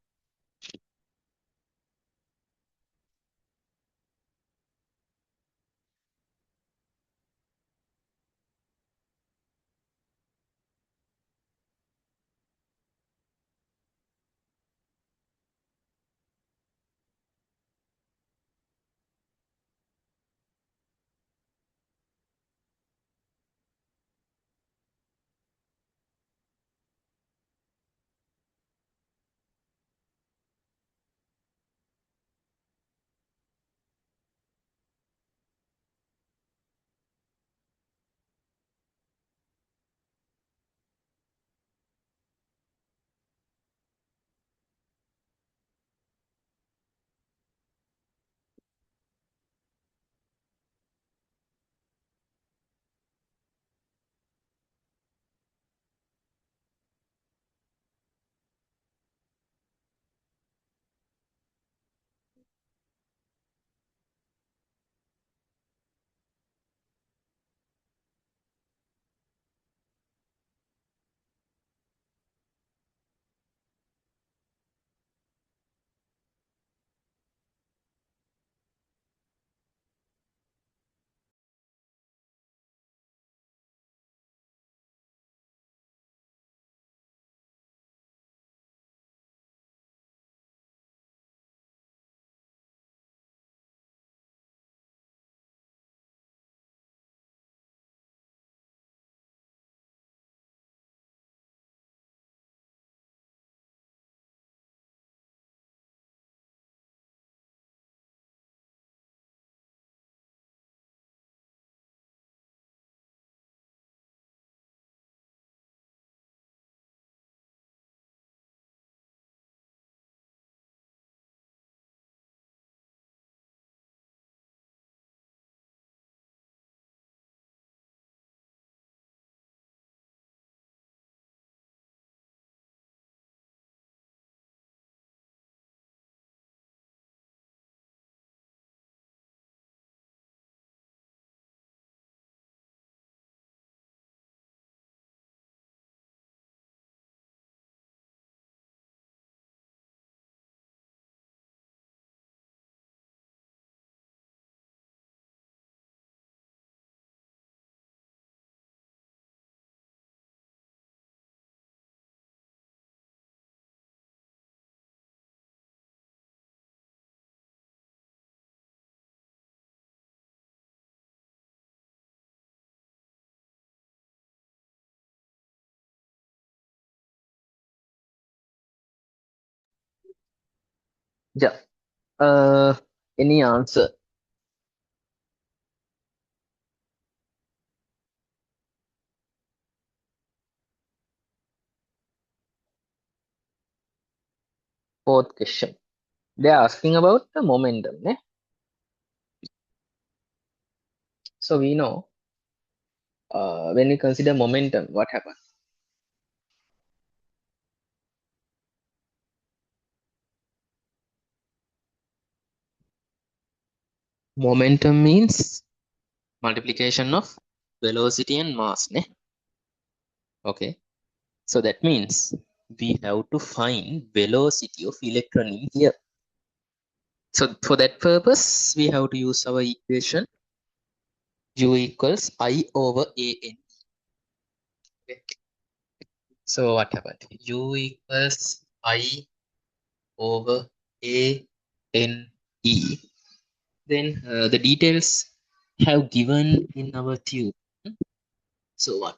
Yeah. Any answer? Fourth question. They are asking about the momentum. Ne? So we know when we consider momentum, what happens? Momentum means multiplication of velocity and mass. Ne? Okay. So that means we have to find velocity of electron in here. So for that purpose, we have to use our equation U equals I over A N. Okay. So what happened? U equals I over A N E. Then the details have given in our tube. So what?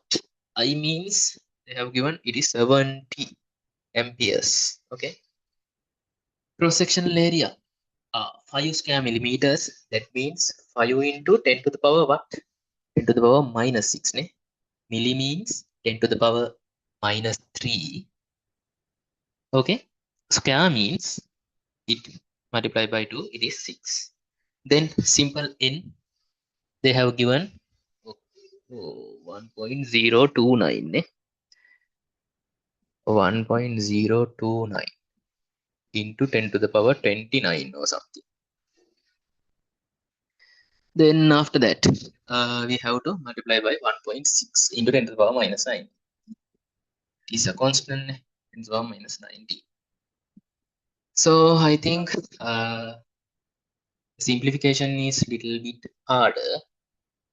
I means they have given it is 70 amperes. Okay. Cross sectional area 5 square millimeters. That means 5 into 10 to the power what? 10 to the power minus 6. Ne? Milli means 10 to the power minus 3. Okay. Square means it multiplied by 2, it is 6. Then simple n, they have given 1.029. Ne? 1.029 into 10 to the power 29 or something. Then after that, we have to multiply by 1.6 into 10 to the power minus 9. It is a constant, 10 to the power minus 90. So I think simplification is little bit harder.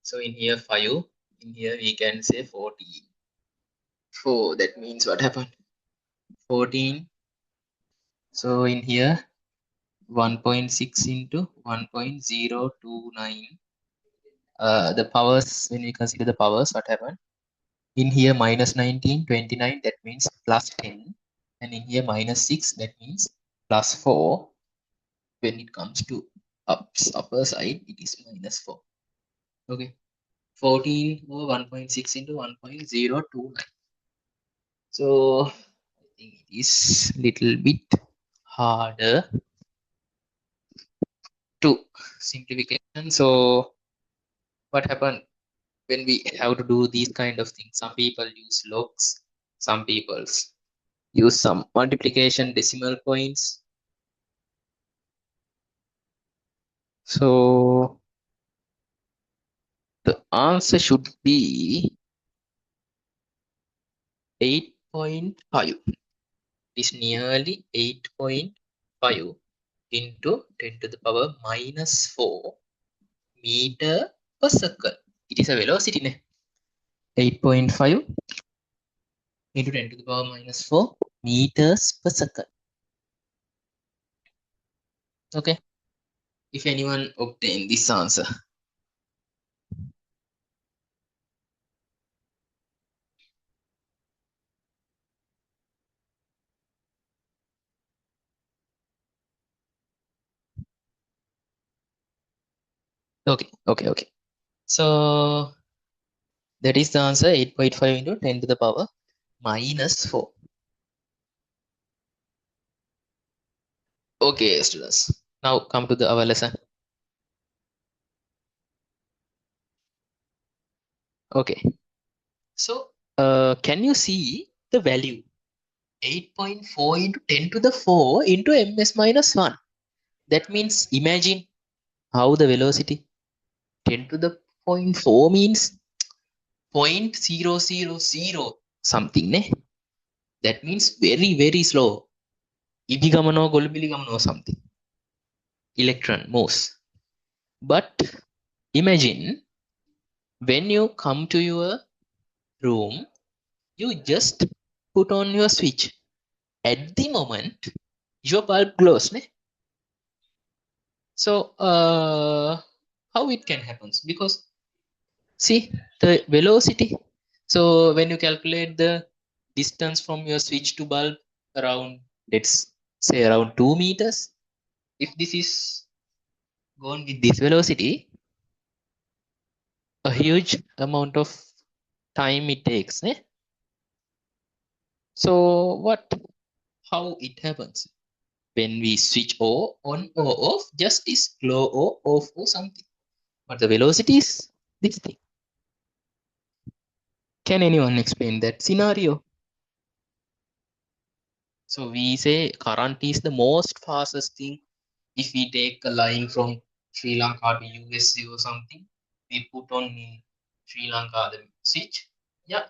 So in here 5, in here we can say 14. 4, that means what happened? 14. So in here 1.6 into 1.029. The powers, when we consider the powers, what happened? In here minus 19, 29, that means plus 10. And in here minus 6, that means plus 4. When it comes to upper side, it is minus 4. Okay. 14 over 1.6 into 1.029. So I think it is little bit harder to simplification. So what happened when we have to do these kind of things? Some people use logs, some people use some multiplication decimal points. So the answer should be 8.5. Is nearly 8.5 into 10 to the power minus 4 meter per second. It is a velocity. Ne? 8.5 into 10 to the power minus 4 meters per second. Okay. If anyone obtain this answer. Okay. Okay. Okay. So that is the answer, 8.5 into 10 to the power minus 4. Okay, students. Now come to our lesson. Okay. So can you see the value? 8.4 into 10 to the 4 into ms minus 1. That means imagine how the velocity 10 to the point 4 means 0.000 something. Ne? That means very, very slow. Ibigamano, golbiligamano something. Electron moves. But imagine when you come to your room, you just put on your switch. At the moment, your bulb glows. Ne? So how it can happen? Because see the velocity. So when you calculate the distance from your switch to bulb around, let's say around 2 meters. if this is gone with this velocity, a huge amount of time it takes. So how it happens? When we switch on or off, just is glow or off or something. But the velocity is this thing. Can anyone explain that scenario? So we say current is the most fastest thing. If we take a line from Sri Lanka to USA or something, we put on in Sri Lanka the switch. Yeah,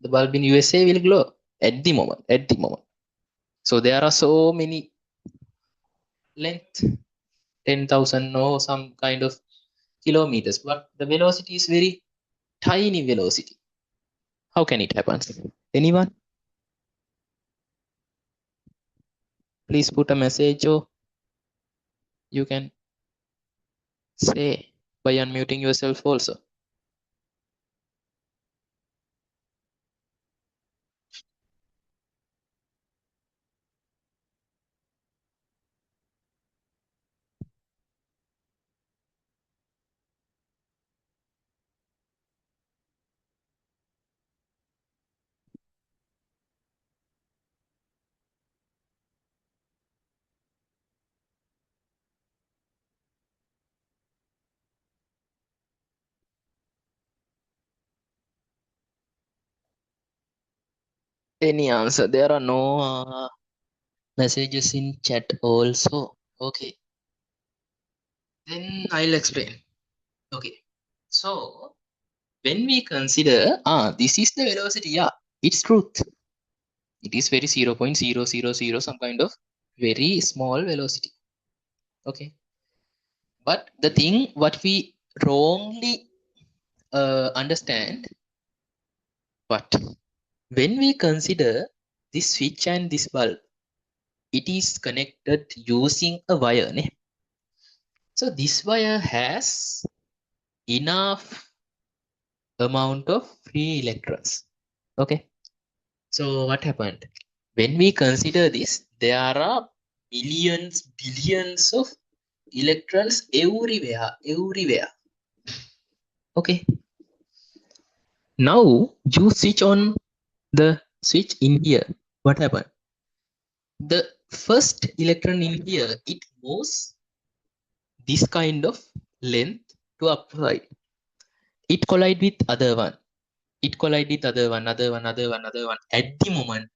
the bulb in USA will glow at the moment. At the moment. So there are so many length, 10,000 or some kind of kilometers, but the velocity is very tiny velocity. How can it happen? Anyone? Please put a message or you can say by unmuting yourself also. Any answer? There are no messages in chat also. Okay, then I'll explain. Okay, so when we consider, this is the velocity, yeah, it's truth. It is very 0.000 some kind of very small velocity. Okay, but the thing what we wrongly understand, but when we consider this switch and this bulb, it is connected using a wire. So this wire has enough amount of free electrons. Okay. So what happened? When we consider this, there are millions, billions of electrons everywhere, everywhere. Okay. Now you switch on the switch in here. What happened? The first electron in here, it moves this kind of length to upright. It collide with other one. It collide with other one, other one, other one, other one. At the moment,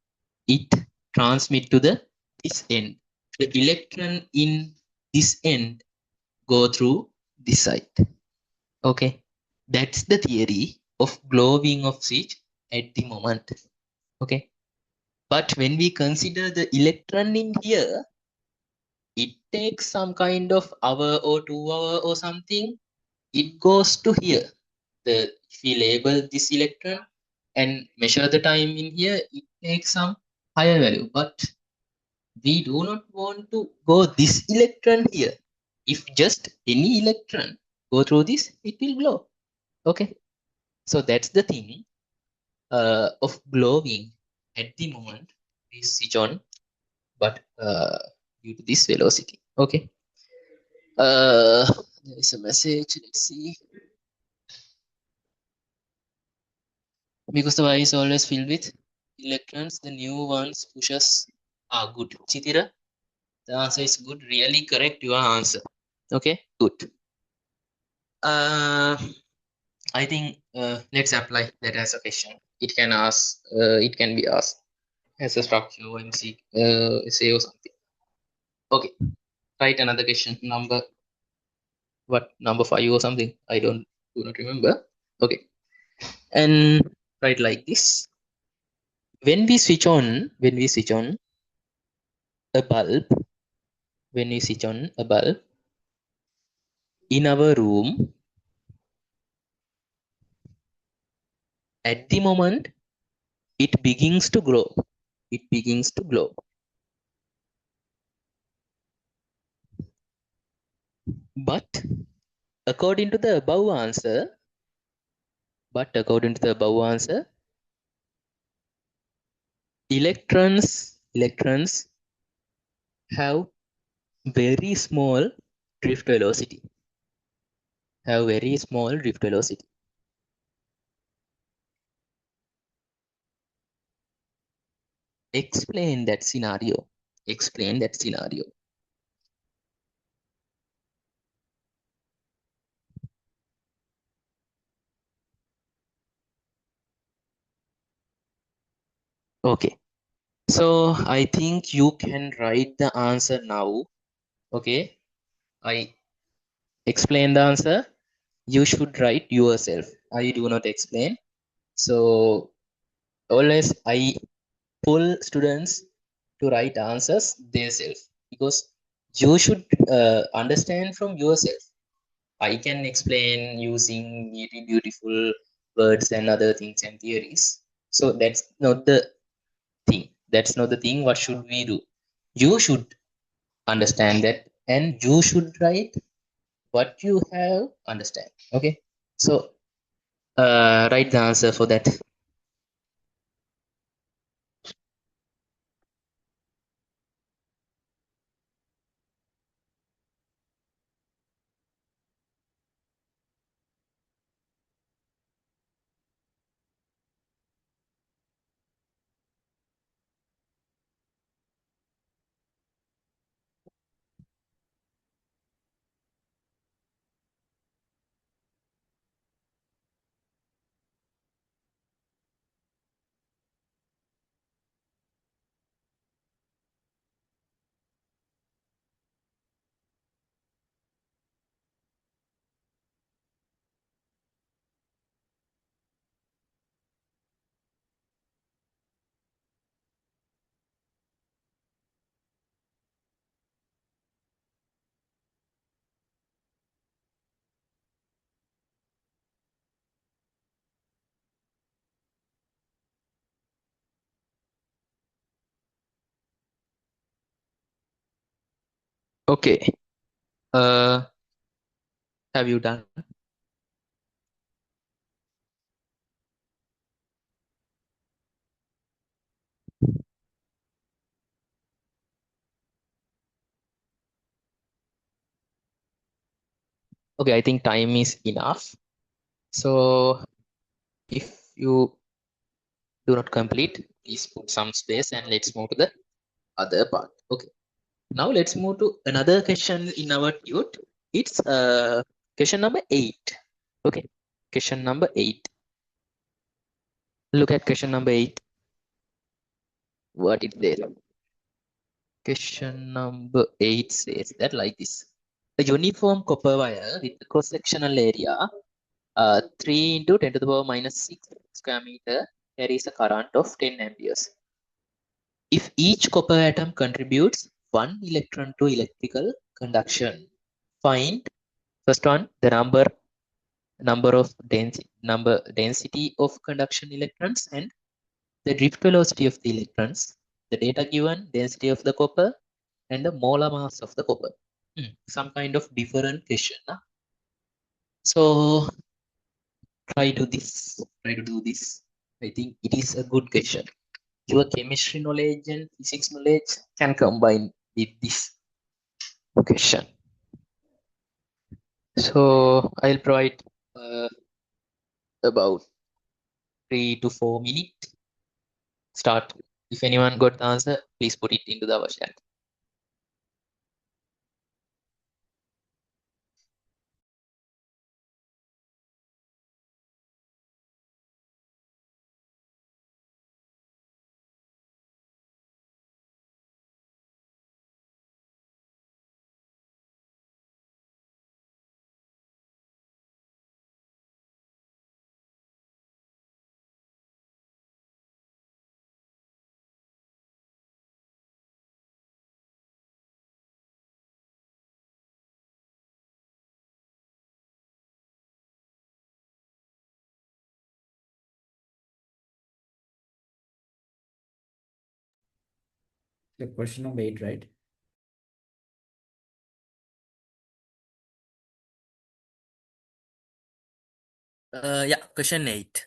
it transmit to the this end. The electron in this end go through this side. Okay, that's the theory of glowing of switch at the moment. Okay, but when we consider the electron in here, it takes some kind of hour or 2 hour or something. It goes to here. If we label this electron and measure the time in here, it takes some higher value. But we do not want to go this electron here. If just any electron go through this, it will glow. Okay. So that's the thing of glowing at the moment we switch on, but due to this velocity. Okay. There is a message. Let's see. Because the wire is always filled with electrons, the new ones pushes are good. Chitira, the answer is good. Really correct your answer. Okay, good. I think let's apply that as a question. It can ask. It can be asked as a structure MC say or something. Okay, write another question. Number 5 or something? I do not remember. Okay, and write like this. When we switch on a bulb, when we switch on a bulb in our room, at the moment it begins to glow. It begins to glow. But according to the above answer, electrons have very small drift velocity. Have very small drift velocity. Explain that scenario. Explain that scenario. Okay. So I think you can write the answer now. Okay. I explain the answer. You should write yourself. I do not explain. So always I pull students to write answers themselves because you should understand from yourself. I can explain using really beautiful words and other things and theories. So that's not the thing. That's not the thing. What should we do? You should understand that and you should write what you have understand. Okay. So write the answer for that. Okay. Uh, have you done? Okay, I think time is enough. So if you do not complete, please put some space and let's move to the other part. Okay. Now let's move to another question in our tute. It's question number 8. Okay. Question number 8. Look at question number 8. What is there? Question number 8 says that like this. A uniform copper wire with a cross-sectional area 3 into 10 to the power minus 6 square meter carries a current of 10 amperes. If each copper atom contributes 1 electron to electrical conduction, find first one the density of conduction electrons and the drift velocity of the electrons, the data given density of the copper, and the molar mass of the copper. Some kind of different question. So try to this. Try to do this. I think it is a good question. Your chemistry knowledge and physics knowledge can combine with this question. So I'll provide about 3 to 4 minutes. Start. If anyone got the answer, please put it into the chat. The question number 8, right? Yeah, question 8.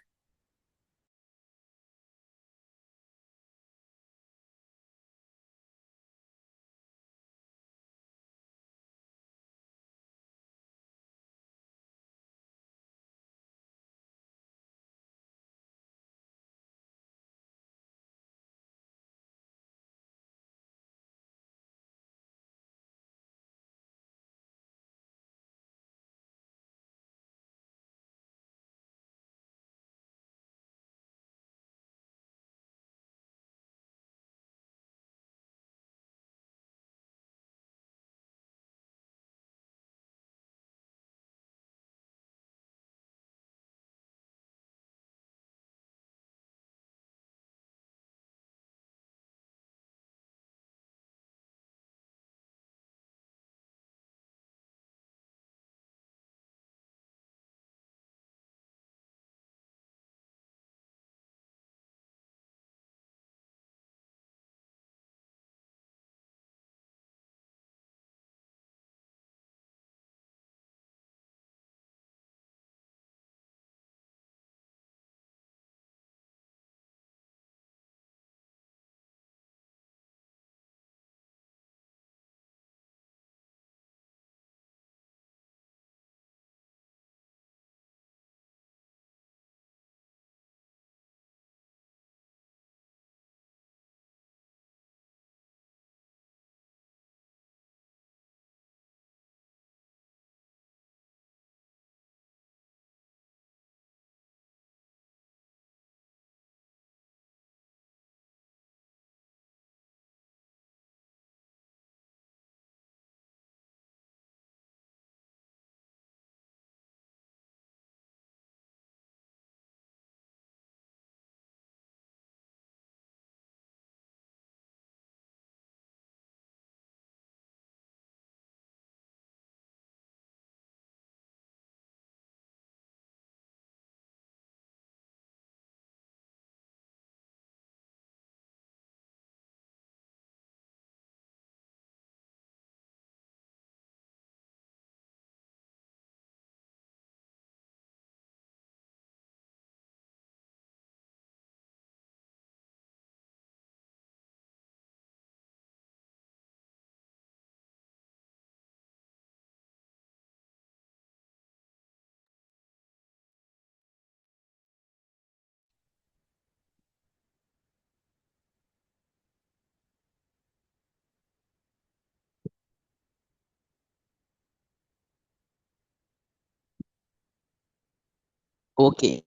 Okay.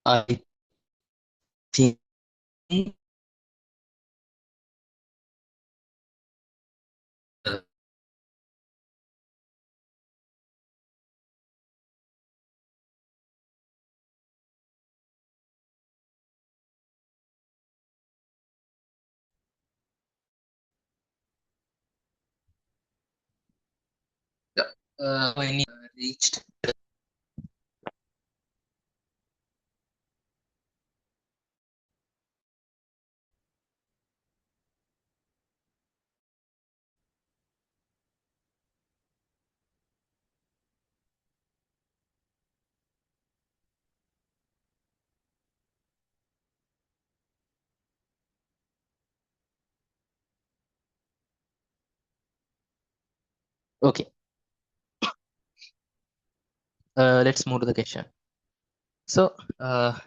I think uh, when it reached. Okay. Let's move to the question. So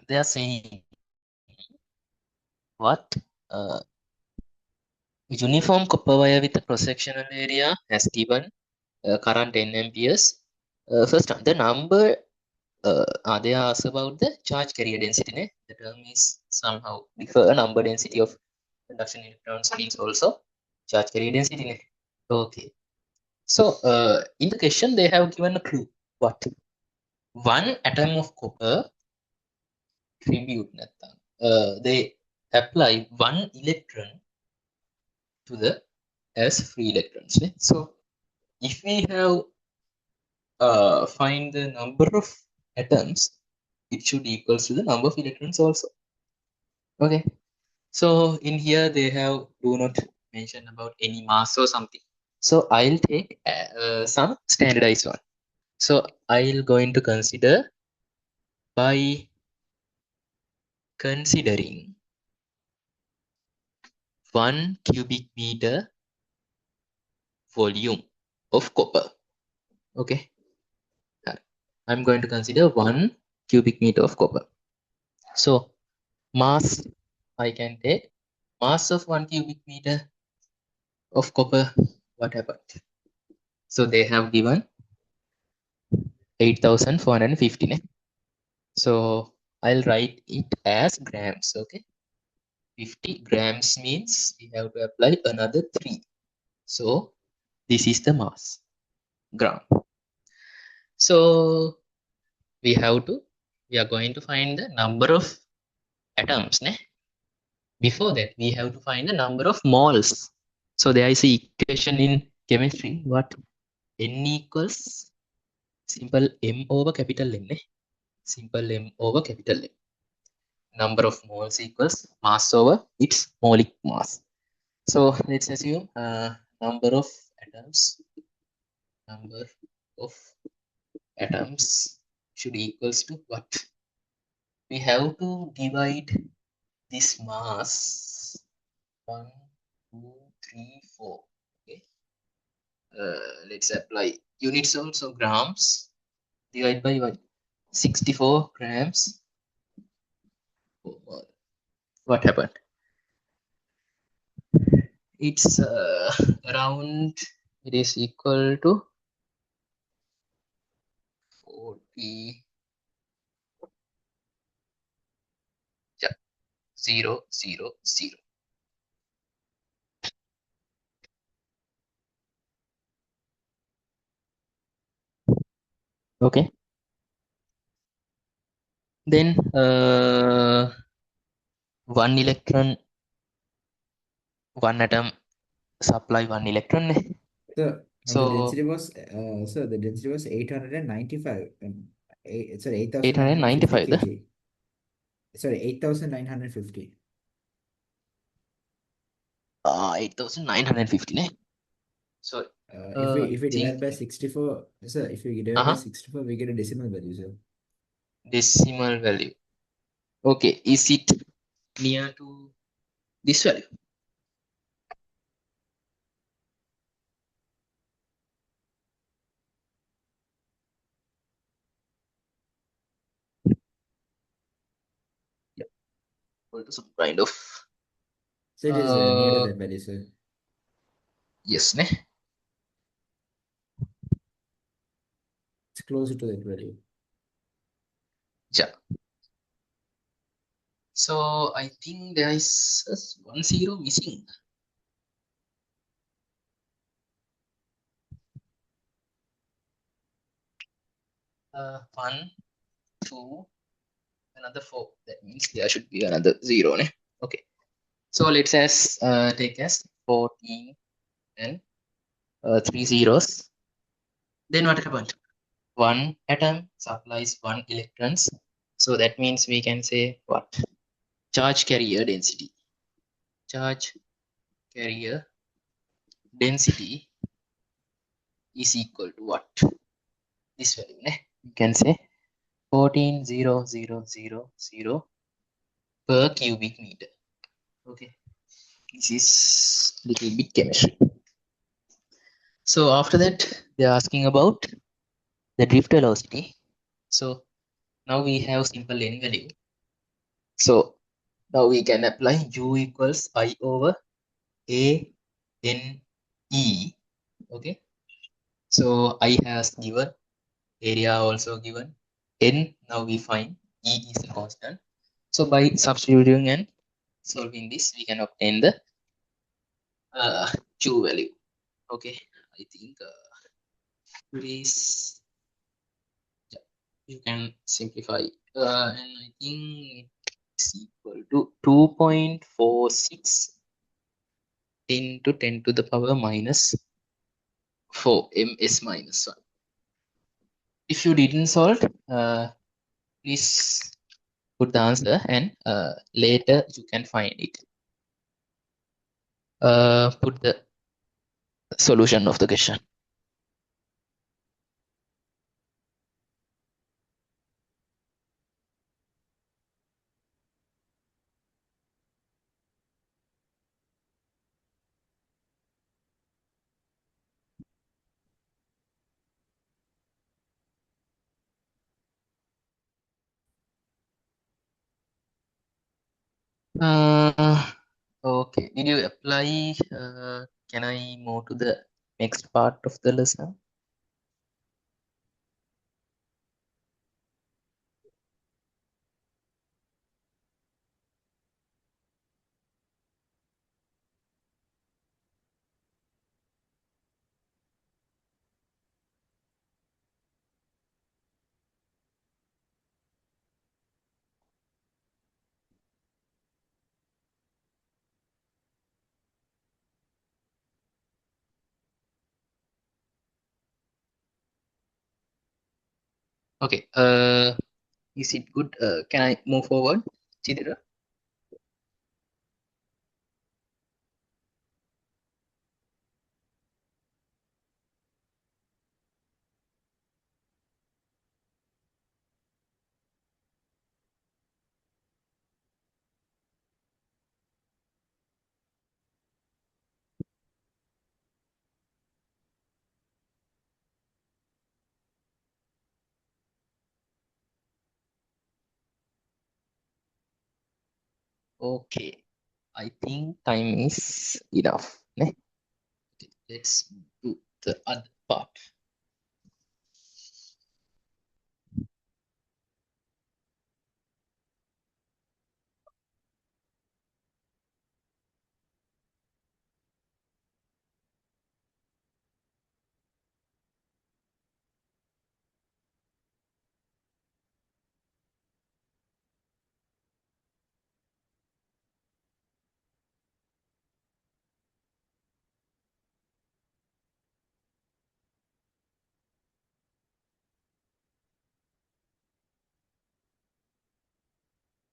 they are saying what uniform copper wire with a cross-sectional area has given current 10 amperes. First, the number they ask about the charge carrier density. Ne? The term is somehow differ. Number density of conduction electrons means also charge carrier density. Ne? Okay. So in the question, they have given a clue. What? One atom of copper tribute. They apply one electron to the as free electrons. Ne? So if we have find the number of atoms, it should equals to the number of electrons also. Okay. So in here they have do not mention about any mass or something. So I'll take some standardized one. So I'll going to consider by considering 1 cubic meter volume of copper. Okay. I'm going to consider 1 cubic meter of copper. So mass, I can take mass of 1 cubic meter of copper. What happened? So they have given 8,415. So I'll write it as grams. Okay. 50 grams means we have to apply another 3. So this is the mass, gram. So we are going to find the number of atoms. Ne? Before that, we have to find the number of moles. So there is a equation in chemistry. What? N equals simple M over capital N. Simple M over capital N. Number of moles equals mass over its molic mass. So let's assume number of atoms. Number of atoms should equals to what? We have to divide this mass 1, 2, 3, 4. Okay. Let's apply units also grams. Divide by what? 64 grams. What happened? It's around, it is equal to 40, yeah, 0, 0, 0. Okay. Then one electron, one atom supply one electron. So and So the density was 895 sorry 8,950 895. kg. Sorry, 8,950. 8,950. So If we divide think by 64, sir, if we divide by uh-huh, 64, we get a decimal value, sir. decimal value. Okay, is it near to this value? Yeah, equal to some kind of So it is near to uh that value, sir. yes, ne? It's closer to that value. Yeah. So I think there is just 1 0 missing. 1, 2, another 4. That means there should be another 0. Ne? Okay. So let's take as 14 and 3 zeros. Then what happened? One atom supplies 1 electrons. So that means we can say what? Charge carrier density. Charge carrier density is equal to what? This value. Ne? You can say 14,000 per cubic meter. Okay. This is little bit chemistry. So after that, they're asking about the drift velocity. So now we have simple n value. So now we can apply u equals I over a n e. Okay. So I has given, area also given, n now we find, e is a constant. So by substituting and solving this, we can obtain the q value. Okay. I think please, yeah, you can simplify. And I think it's equal to 2.46 into 10 to the power minus 4 ms minus 1. If you didn't solve, please put the answer and later you can find it. Put the solution of the question. Okay, did you apply? Can I move to the next part of the lesson? Okay, is it good? Can I move forward, Chidira? Okay, I think time is enough. Ne? Okay, let's do the other part.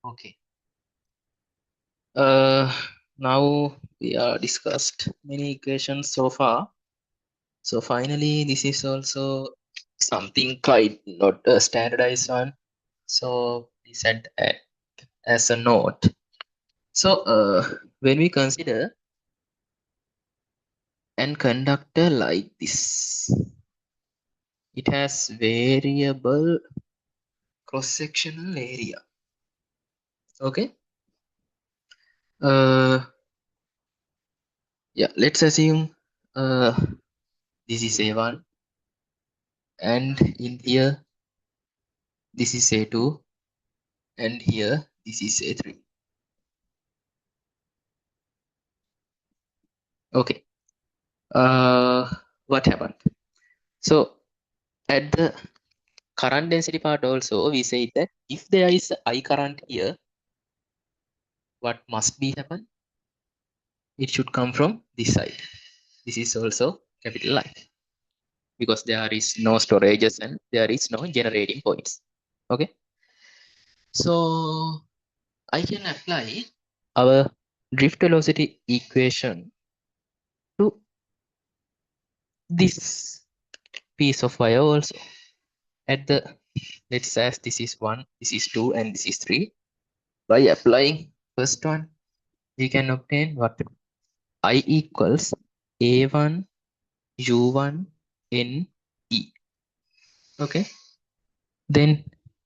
Okay. Now we are discussed many equations so far. So finally, this is also something quite not a standardized one. So we said as a note. So when we consider an conductor like this, it has variable cross-sectional area. Okay. Yeah. Let's assume this is A1, and in here this is A2, and here this is A3. Okay. What happened? So at the current density part also, we say that if there is I current here, what must be happen? It should come from this side. This is also capital I, because there is no storages and there is no generating points. Okay. So I can apply our drift velocity equation to this piece of wire also. At the, let's say this is 1, this is 2, and this is 3. By applying first one, we can obtain what? I equals A1 U1 N E. Okay. Then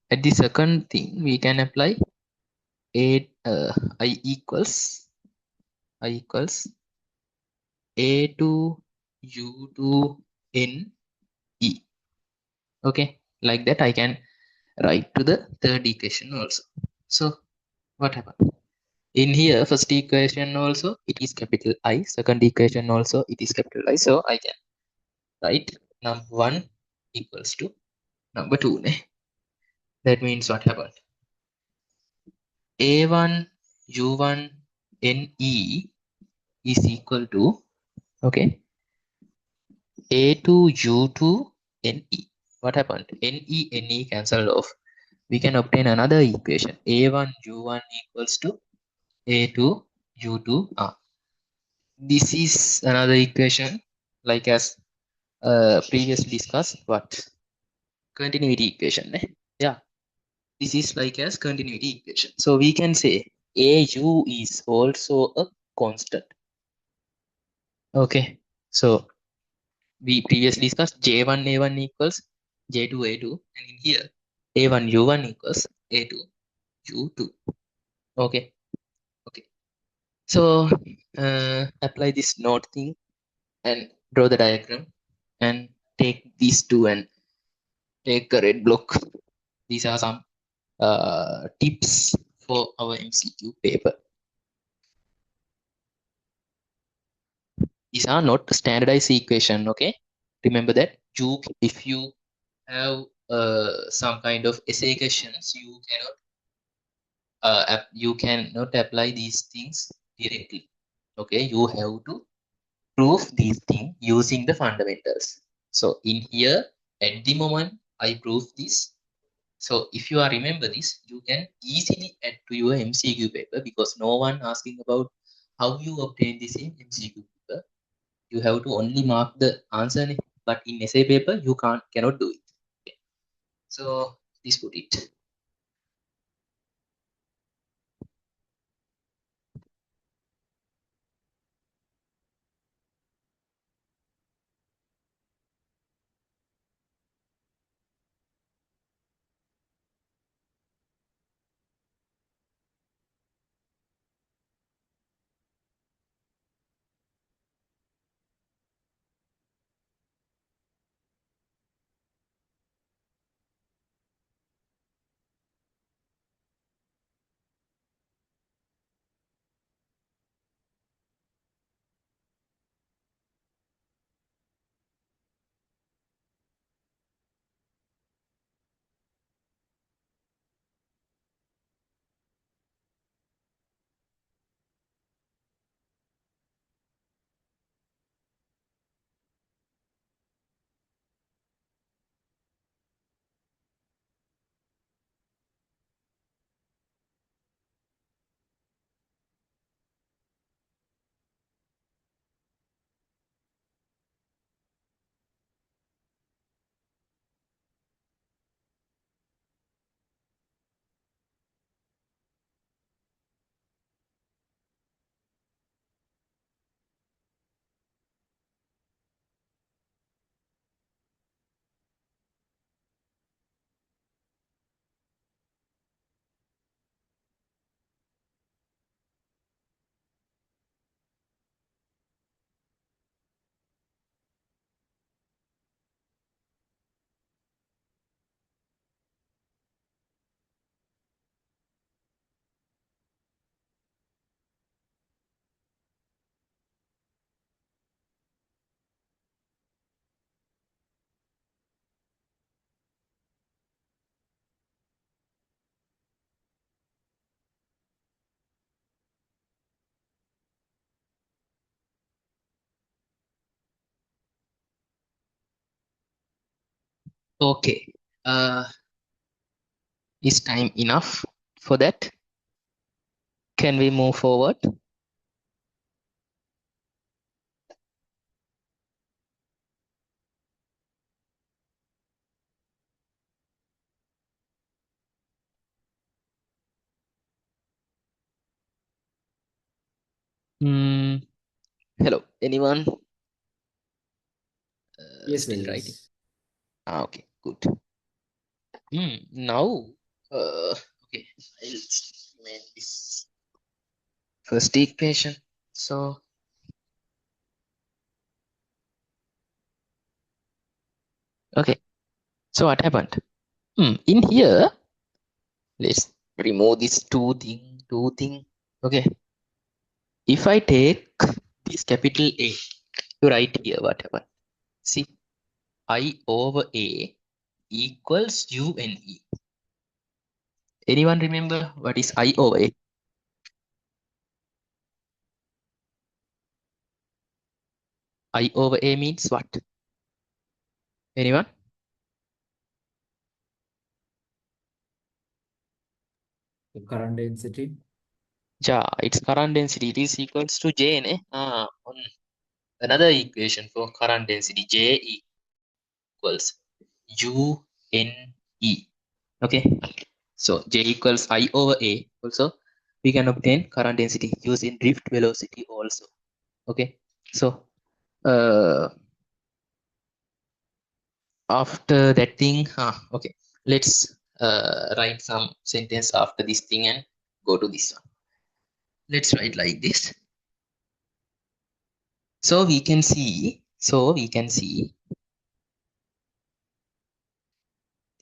at the second thing, we can apply I equals A2 U2 N E. Okay. Like that, I can write to the third equation also. So what happened? In here, first equation also it is capital I, second equation also it is capital I. So I can write number 1 equals to number 2. That means what happened? A1 U1 NE is equal to, okay, A2 U2 NE. What happened? NE cancelled off. We can obtain another equation. A1 U1 equals to A2 U2 R. This is another equation, like as previously discussed, what? Continuity equation. Yeah, this is like as continuity equation. So we can say AU is also a constant. Okay, so we previously discussed J1 A1 equals J2 A2, and in here A1 U1 equals A2 U2. Okay, okay. So apply this node thing and draw the diagram and take these two and take a red block. These are some tips for our MCQ paper. These are not standardized equation. Okay, remember that. If you have some kind of essay questions, you cannot apply these things directly. Okay, you have to prove these things using the fundamentals. So in here, at the moment, I prove this. So if you are remember this, you can easily add to your MCQ paper, because no one asking about how you obtain this in MCQ paper. You have to only mark the answer, but in essay paper you cannot do it. Okay. So this put it. Okay. Is time enough for that? Can we move forward? Hmm. Hello, anyone? Yes, sir, Still writing. yes. Okay, good. Now, okay, I'll make this first equation. So, okay. So what happened? In here, let's remove this two thing. Okay. If I take this capital A to write here, what happened? See, I over A equals U N E. Anyone remember what is I over A? I over A means what? Anyone? The current density. Yeah, its current density. It is equals to J. Ne? Another equation for current density. J equals U N E. Okay. So J equals I over A. Also, we can obtain current density using drift velocity also. Okay. So after that thing, okay. Let's write some sentence after this thing and go to this one. Let's write like this. So we can see.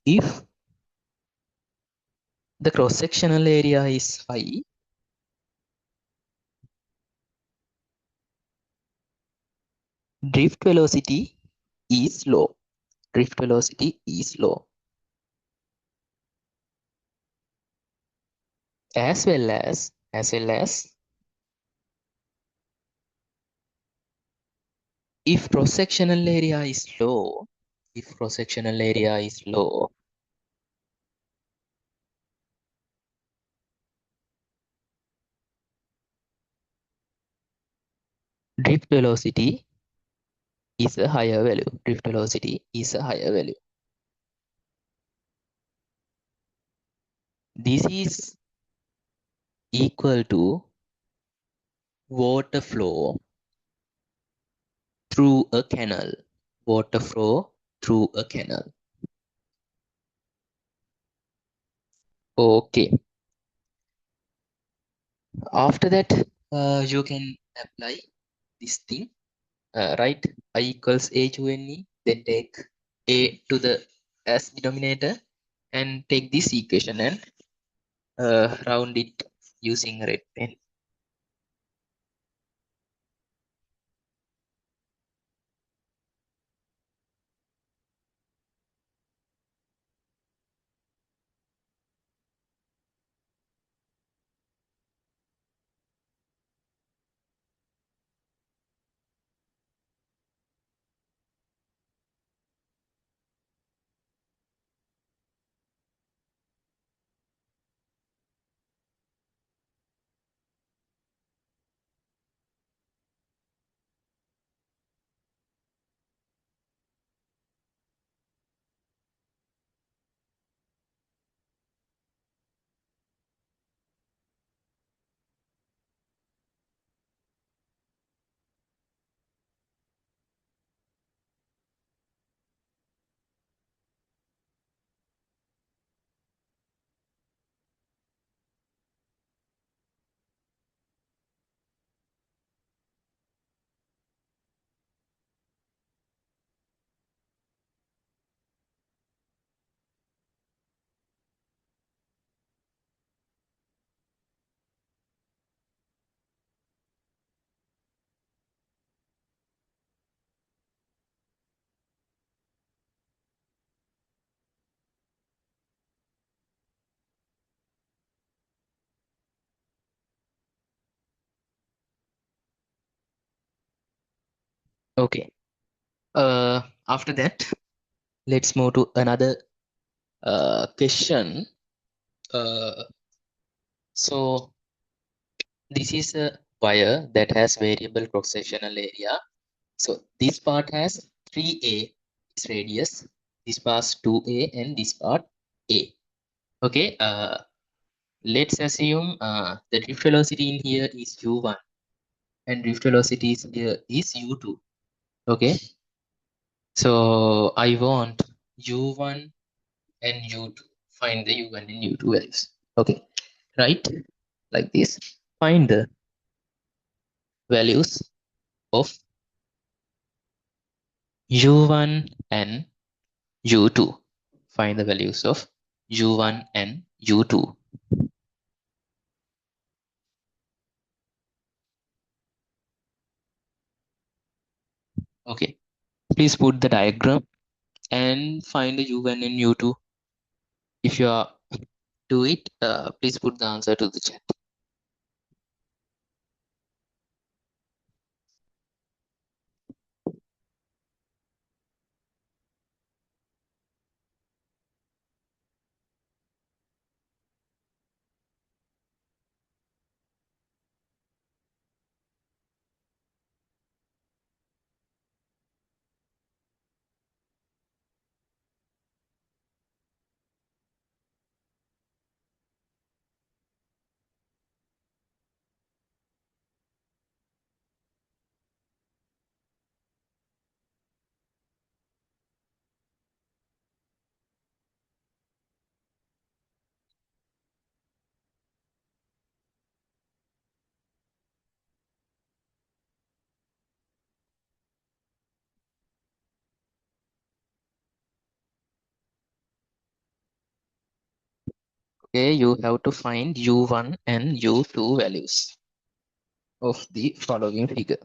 If the cross sectional area is phi, drift velocity is low. Drift velocity is low. As well as if cross sectional area is low, drift velocity is a higher value. Drift velocity is a higher value. This is equal to water flow through a canal. Water flow through a canal. Okay. After that, you can apply this thing. Right? I equals A to NE. Then take A to the as denominator and take this equation and round it using red pen. Okay. After that, Let's move to another question. Uh, so this is a wire that has variable cross-sectional area. So this part has 3a its radius, this part 2a, and this part a. Okay, let's assume the drift velocity in here is u1 and drift velocity is here is u2. Okay, so I want u1 and u2. Find the u1 and u2 values. Okay, right, like this. Find the values of u1 and u2. Find the values of u1 and u2. Okay, please put the diagram and find the u1 and u2. If you are do it, please put the answer to the chat. Okay, you have to find u1 and u2 values of the following figure.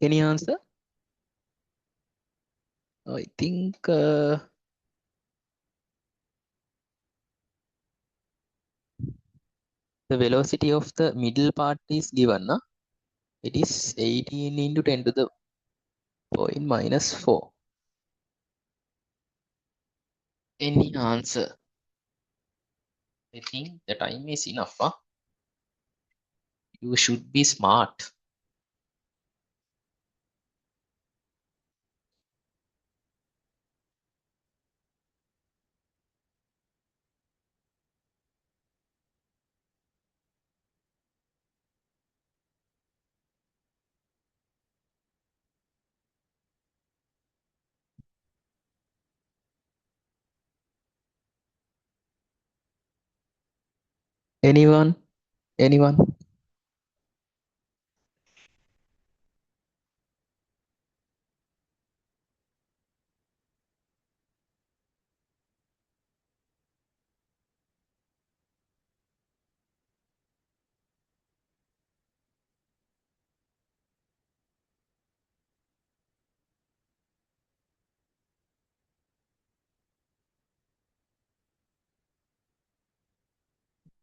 Any answer? I think the velocity of the middle part is given. No? It is 18 into 10 to the point minus 4. Any answer? I think the time is enough. Huh? You should be smart. Anyone? Anyone?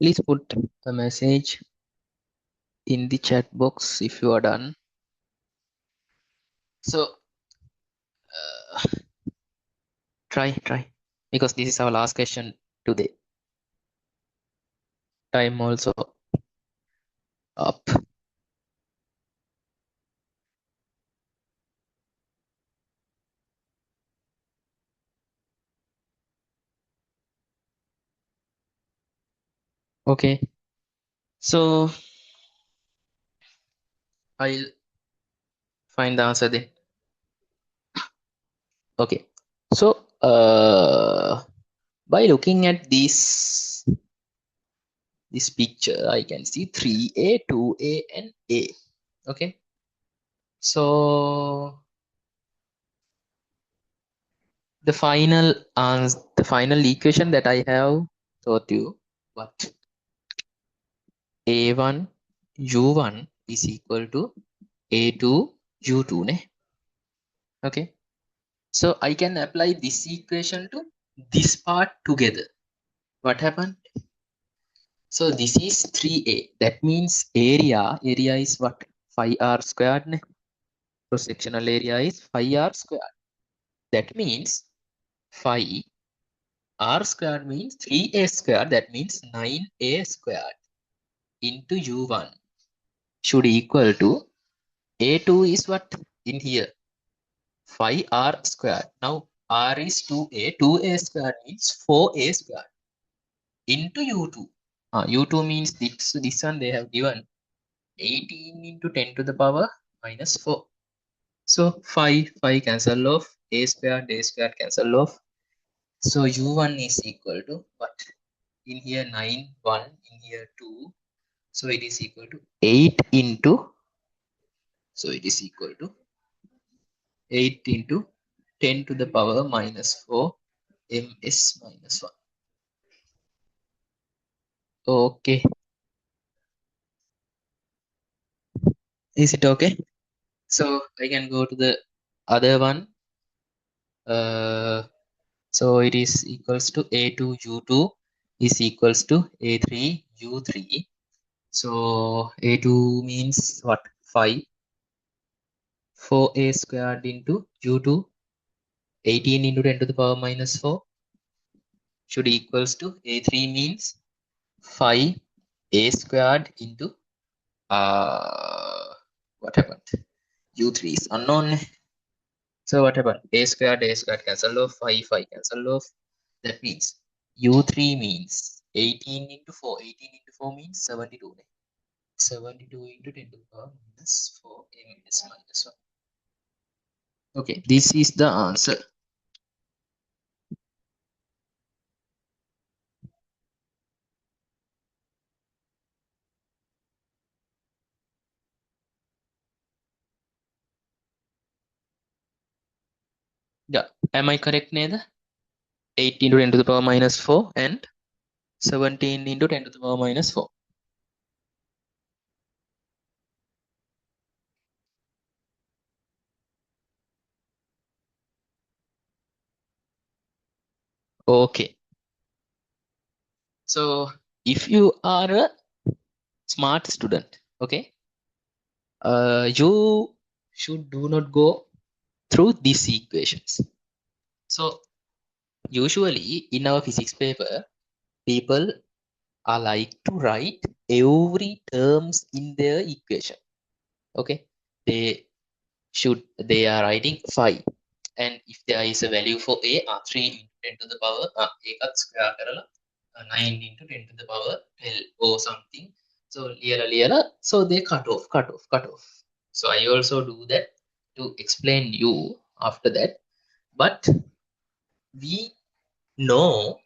Please put a message in the chat box if you are done. So try because this is our last question today. Time also up. Okay, so I'll find the answer then. Okay, so by looking at this picture, I can see 3a, 2a, and a. Okay, so the final equation that I have taught you, what a1 u1 is equal to a2 u2 ne? Okay, so I can apply this equation to this part together. What happened? So this is 3a. That means area is what? 5r squared ne? Cross sectional area is 5r squared. That means 5 r squared means 3a squared. That means 9a squared into u1 should equal to a2 is what in here? 5r squared. Now r is 2a. 2a squared means 4a squared into u2. U2 means this one they have given 18 into 10 to the power minus 4. So 5 cancel off. A squared cancel off. So u1 is equal to what? In here 9, 1, in here 2. So it is equal to 8 into, so it is equal to 8 into 10 to the power minus 4 ms minus 1. Okay. Is it okay? So I can go to the other one. So it is equals to a2 u2 is equals to a3 u3. So a2 means what? 5. 4a squared into u2, 18 into 10 to the power minus 4 should equals to a3 means 5a squared into what happened? u3 is unknown. So what happened? A squared cancel off, 5 cancel off. That means u3 means 18 into 4. 18 into 4 means 72. 72 into 10 to the power minus 4 ms minus 1. Okay, this is the answer. Yeah, am I correct, Nether? 8 into 10 to the power minus 4 and 17 into 10 to the power minus 4. Okay. So if you are a smart student, okay, you should do not go through these equations. So usually in our physics paper, people are like to write every terms in their equation. Okay, they are writing 5, and if there is a value for a 3 into 10 to the power එකත් square කරලා 9 into 10 to the power 12 or something. So ලියලා so they cut off. So I also do that to explain you after that. But we know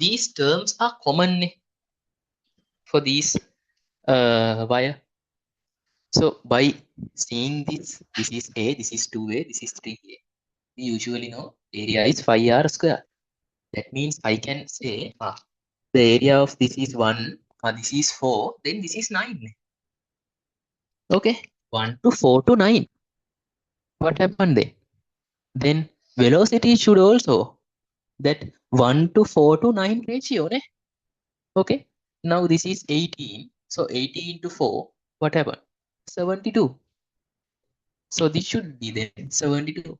these terms are common for these wire. So by seeing this is a, this is 2a, this is 3a, we usually know area is 5r square. That means I can say the area of this is 1, this is 4, then this is 9. Okay, 1 to 4 to 9. What happened there? Then velocity should also that 1 to 4 to 9 ratio. Ne? Okay, Now this is 18. So 18 to 4, what happened? 72. So this should be then 72.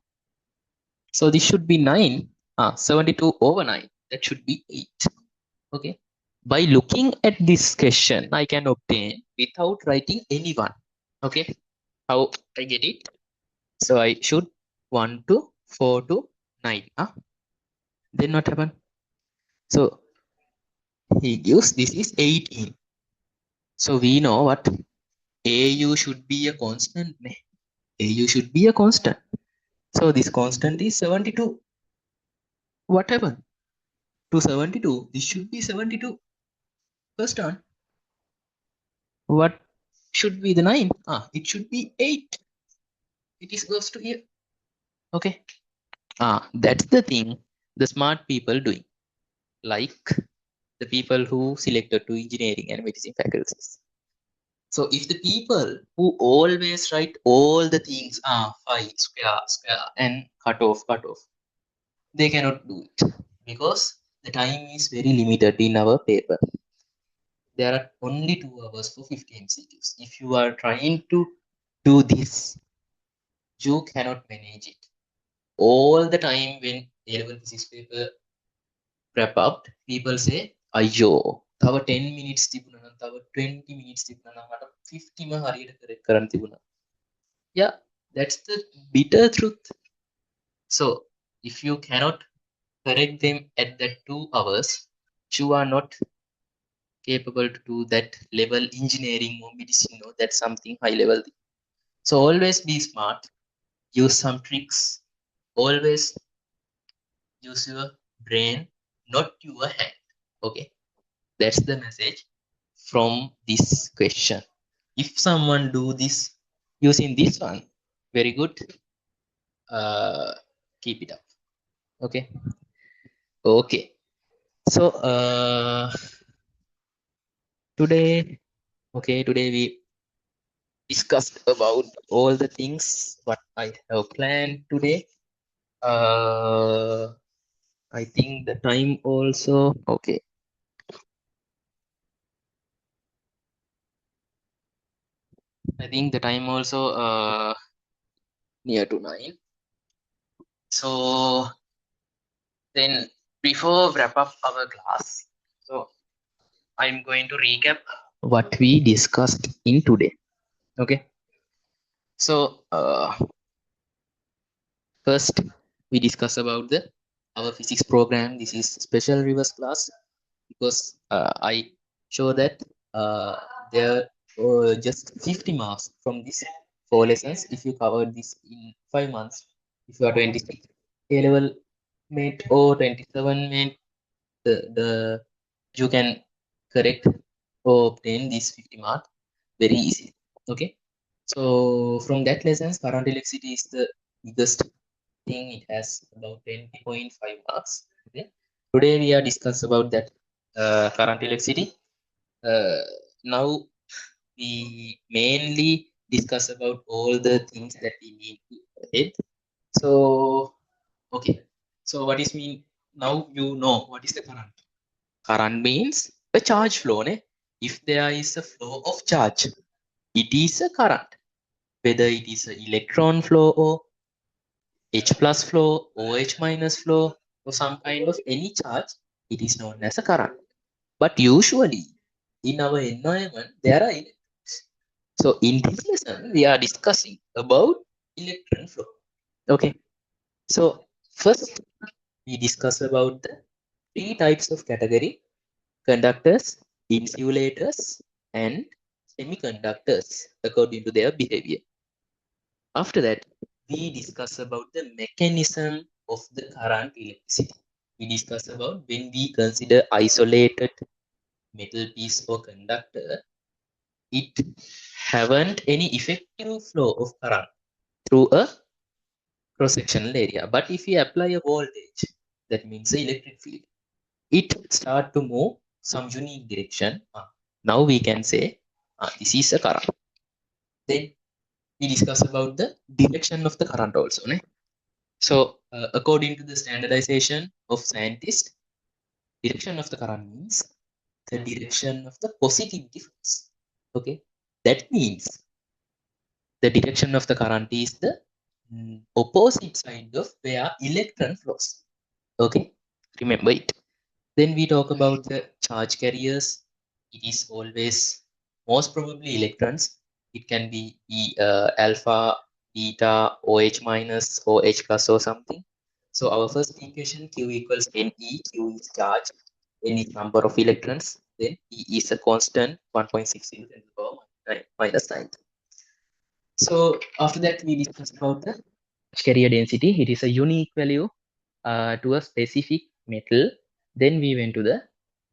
So this should be 9. 72 over 9. That should be 8. Okay. By looking at this question, I can obtain without writing any one. Okay. How I get it? So I should 1 to 4 to 9. Then what happened? So he gives this is 18. So we know what AU should be a constant. AU should be a constant. So this constant is 72. What happened to 72? This should be 72. First one. What should be the 9? It should be 8. It is goes to here. Okay. That's the thing the smart people doing. Like the people who selected to engineering and medicine faculties. So if the people who always write all the things, 5, square, and cut off, they cannot do it because the time is very limited in our paper. There are only 2 hours for 50 MCQs. If you are trying to do this, you cannot manage it. All the time when A-level physics paper wrap up, people say, අයියෝ තව 10 minutes තිබුණා නම් තව 20 minutes තිබුණා නම් මට 50ම හරියට correct කරන්න තිබුණා. Yeah, that's the bitter truth. So if you cannot correct them at that 2 hours, you are not capable to do that level engineering or medicine or that's something high level. So always be smart, use some tricks, always use your brain, not your hand. Okay, that's the message from this question. If someone do this using this one, very good. Keep it up. Okay. So today we discussed about all the things what I have planned today. I think the time also okay. I think the time also near to 9. So then before wrap up our class, so I'm going to recap what we discussed in today. Okay. So first we discuss about the our physics program. This is special reverse class because I show that there are just 50 marks from this 4 lessons if you cover this in 5 months. If you are 26 A level mate or 27 mate, the you can correct or obtain this 50 mark very easy. Okay. So from that lessons, current electricity is the biggest thing. It has about 20.5 marks. Okay. Today we are discuss about that current electricity. Now we mainly discuss about all the things that we need to hit. So okay. So what is mean? Now you know what is the current. Current means a charge flow. If there is a flow of charge, it is a current. Whether it is an electron flow or H plus flow, OH minus flow, or some kind of any charge, it is known as a current. But usually in our environment, there are electrons. So in this lesson, we are discussing about electron flow. Okay. So first, we discuss about the 3 types of category: conductors, insulators, and semiconductors according to their behavior. After that, we discuss about the mechanism of the current electricity. We discuss about when we consider isolated metal piece or conductor, it haven't any effective flow of current through a cross-sectional area. But if we apply a voltage, that means the electric field, it start to move some unique direction. Now we can say this is a current. Then we discuss about the direction of the current also. So according to the standardization of scientists, direction of the current means the direction of the positivity flows. Okay, that means the direction of the current is the opposite side of where electron flows. Okay, remember it. Then we talk about the charge carriers. It is always most probably electrons. It can be alpha, beta, OH minus, OH plus or something. So our first equation Q equals Ne. Q is charge, N is number of electrons, then E is a constant 1.6 into 10 to the power minus 9. So after that, we discussed about the carrier density. It is a unique value to a specific metal. Then we went to the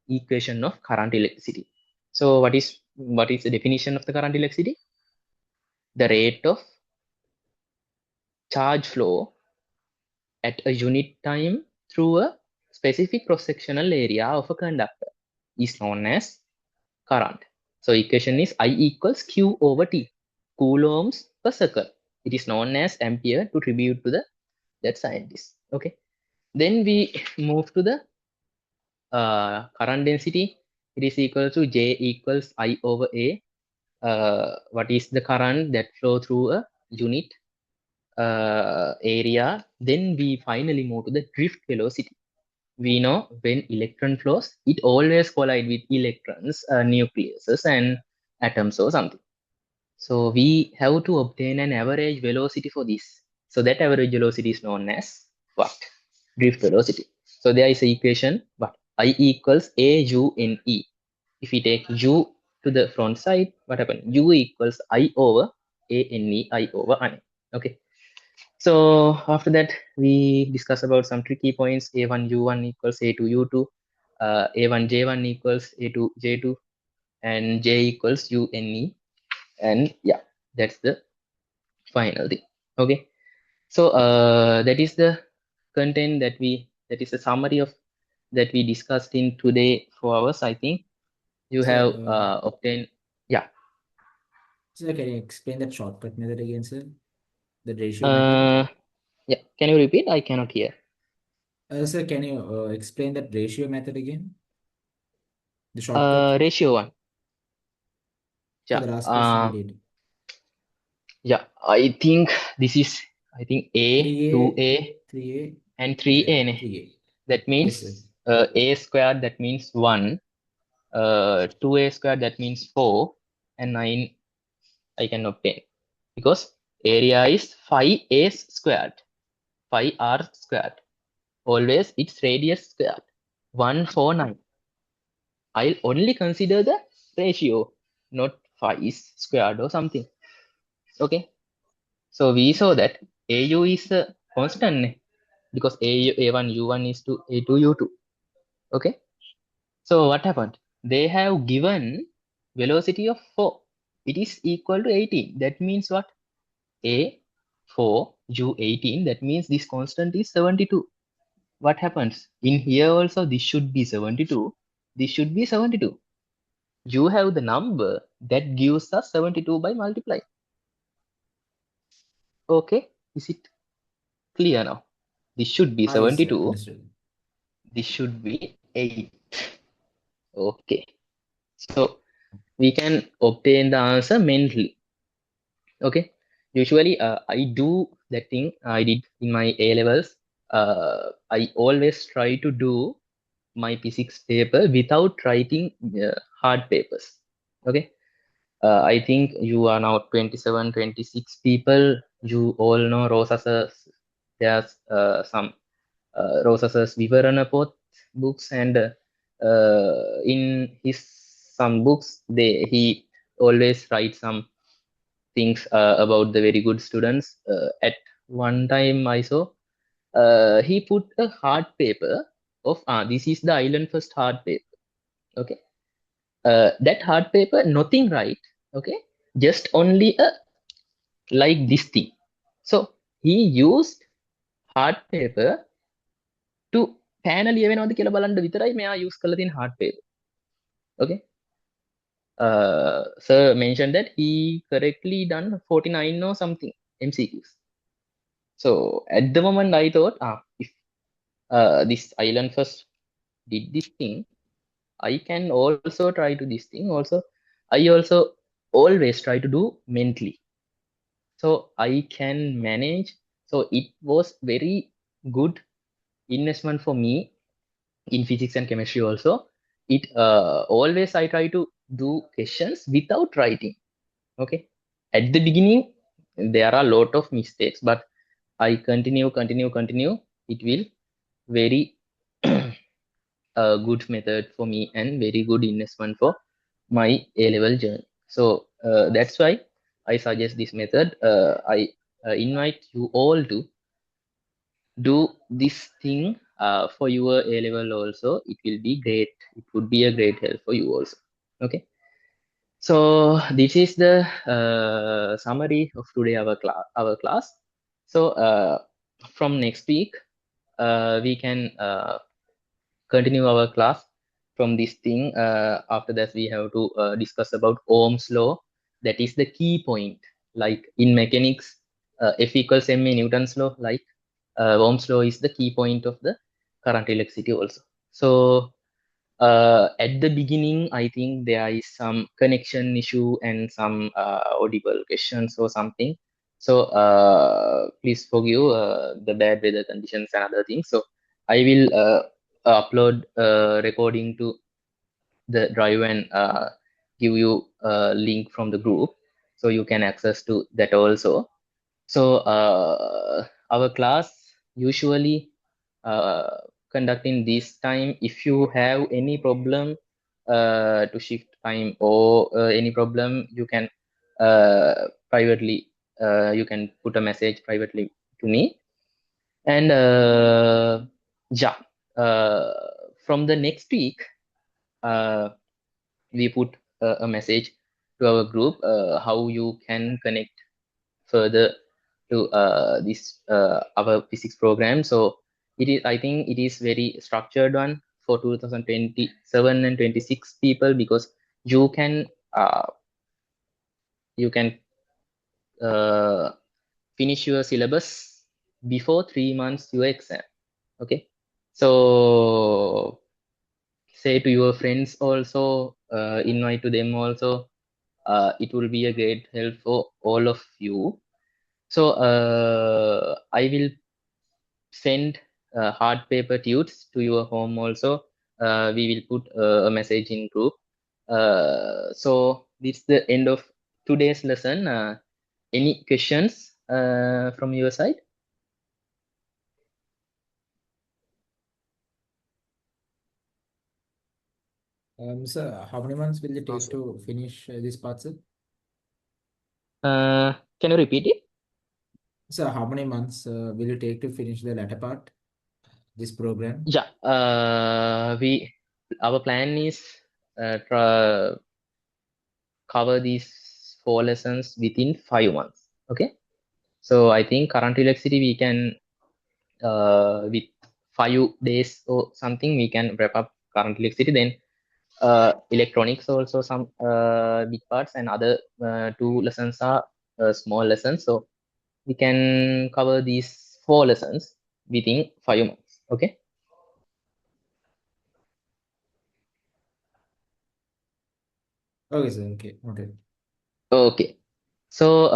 equation of current electricity. So what is the definition of the current electricity? The rate of charge flow at a unit time through a specific cross-sectional area of a conductor is known as current. So equation is I equals Q over T, coulombs per second. It is known as ampere to tribute to the that scientist. Okay. Then we move to the current density. It is equal to J equals I over A. What is the current that flow through a unit area? Then we finally move to the drift velocity. We know when electron flows, it always collide with electrons, nucleuses, and atoms or something. So we have to obtain an average velocity for this. So that average velocity is known as what? Drift velocity. So there is an equation, what? I equals a u n e. If we take u to the front side, what happens? U equals I over a n e, I over I. Okay. So after that, we discuss about some tricky points. A1 u1 equals a2 u2. A1 j1 equals a2 j2, and j equals u n e. And yeah, that's the final thing. Okay. So that is the content that is a summary of that we discussed in today 4 hours. I think you Sir, have obtained. Yeah. sir, can you explain that shortcut method again, sir? The ratio method? Uh, yeah. Can you repeat? I cannot hear. Sir, can you explain that ratio method again? The shortcut Ratio one. for Yeah. the last question we did. Yeah. This is I think A, 3A, 2A, 3A, and 3A. Ne? 3A. That Yes, sir. means A squared. That means 1. 2A squared. That means 4, and 9 I can obtain because area is 5A squared, 5R squared. Always its radius squared. 149. I'll only consider the ratio, not 5 is squared or something. Okay. So we saw that AU is a constant because A1 U1 is to A2 U2. Okay. So what happened? They have given velocity of 4. It is equal to 18. That means what? A 4 U 18. That means this constant is 72. What happens? In here also this should be 72. This should be 72. You have the number that gives us 72 by multiply. Okay. Is it clear now? This should be Ah, yes, sir. 72. Understood. This should be 8. Okay. So we can obtain the answer mentally. Okay. Usually I do that thing I did in my A levels. I always try to do my physics paper without writing hard papers. Okay. I think you are now 27, 26 people. You all know Rosas's. There's some Rosas's Vivarana Poth books, and in his some books, he always writes some things about the very good students. At one time, I saw he put a hard paper of this is the island first hard paper. Okay, that hard paper, nothing right. Okay, just only a like this thing. So he used hard paper to panel ලියවෙනවද කියලා බලන්න විතරයි මෙයා use කරලා තියෙන hard paper. Okay. Sir mentioned that he correctly done 49 or something MCQs. So at the moment I thought, if this island first did this thing, I can also try to this thing. Also, I also always try to do mentally. So I can manage. So it was very good investment for me in physics and chemistry also. It always I try to do questions without writing. Okay. At the beginning, there are a lot of mistakes, but I continue. It will very a good method for me and very good investment for my A-level journey. So that's why I suggest this method. I invite you all to do this thing for your A-level also. It will be great. It would be a great help for you also. Okay. So this is the summary of today our class. So from next week, we can continue our class from this thing. After that, we have to discuss about Ohm's law. That is the key point. Like in mechanics, F equals ma Newton's law. Like Ohm's law is the key point of the current electricity also. So at the beginning, I think there is some connection issue and some audible questions or something. So please forgive the bad weather conditions and other things. So I will upload recording to the drive and give you a link from the group, so you can access to that also. So our class usually uh, conducting this time. If you have any problem to shift time or any problem, you can privately you can put a message privately to me. And yeah, uh, from the next week, uh, we put a message to our group how you can connect further to this our physics program. So it is, I think it is very structured one for 2027 and 26 people, because you can uh, you can uh, finish your syllabus before 3 months your exam. Okay. So say to your friends also, invite to them also. It will be a great help for all of you. So I will send hard paper tutes to your home also. We will put a message in group. So this is the end of today's lesson. Any questions from your side? Sir, how many months will it take to finish this part, sir? Can you repeat it? Sir, how many months will it take to finish the latter part, this program? Yeah. Our plan is cover these 4 lessons within 5 months. Okay. So I think current electricity we can with 5 days or something we can wrap up current electricity. Then electronics also some big parts, and other 2 lessons are small lessons. So we can cover these 4 lessons within 5 months. Okay. Okay, sir. Okay. Okay. Okay. So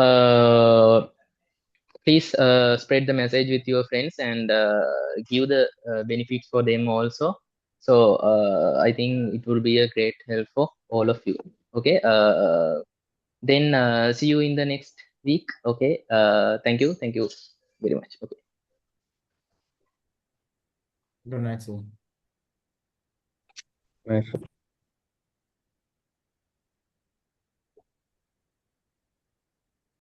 please spread the message with your friends and give the benefits for them also. So I think it will be a great help for all of you. Okay. Then see you in the next week. Okay. Thank you very much. Okay. Good night, sir. Nice.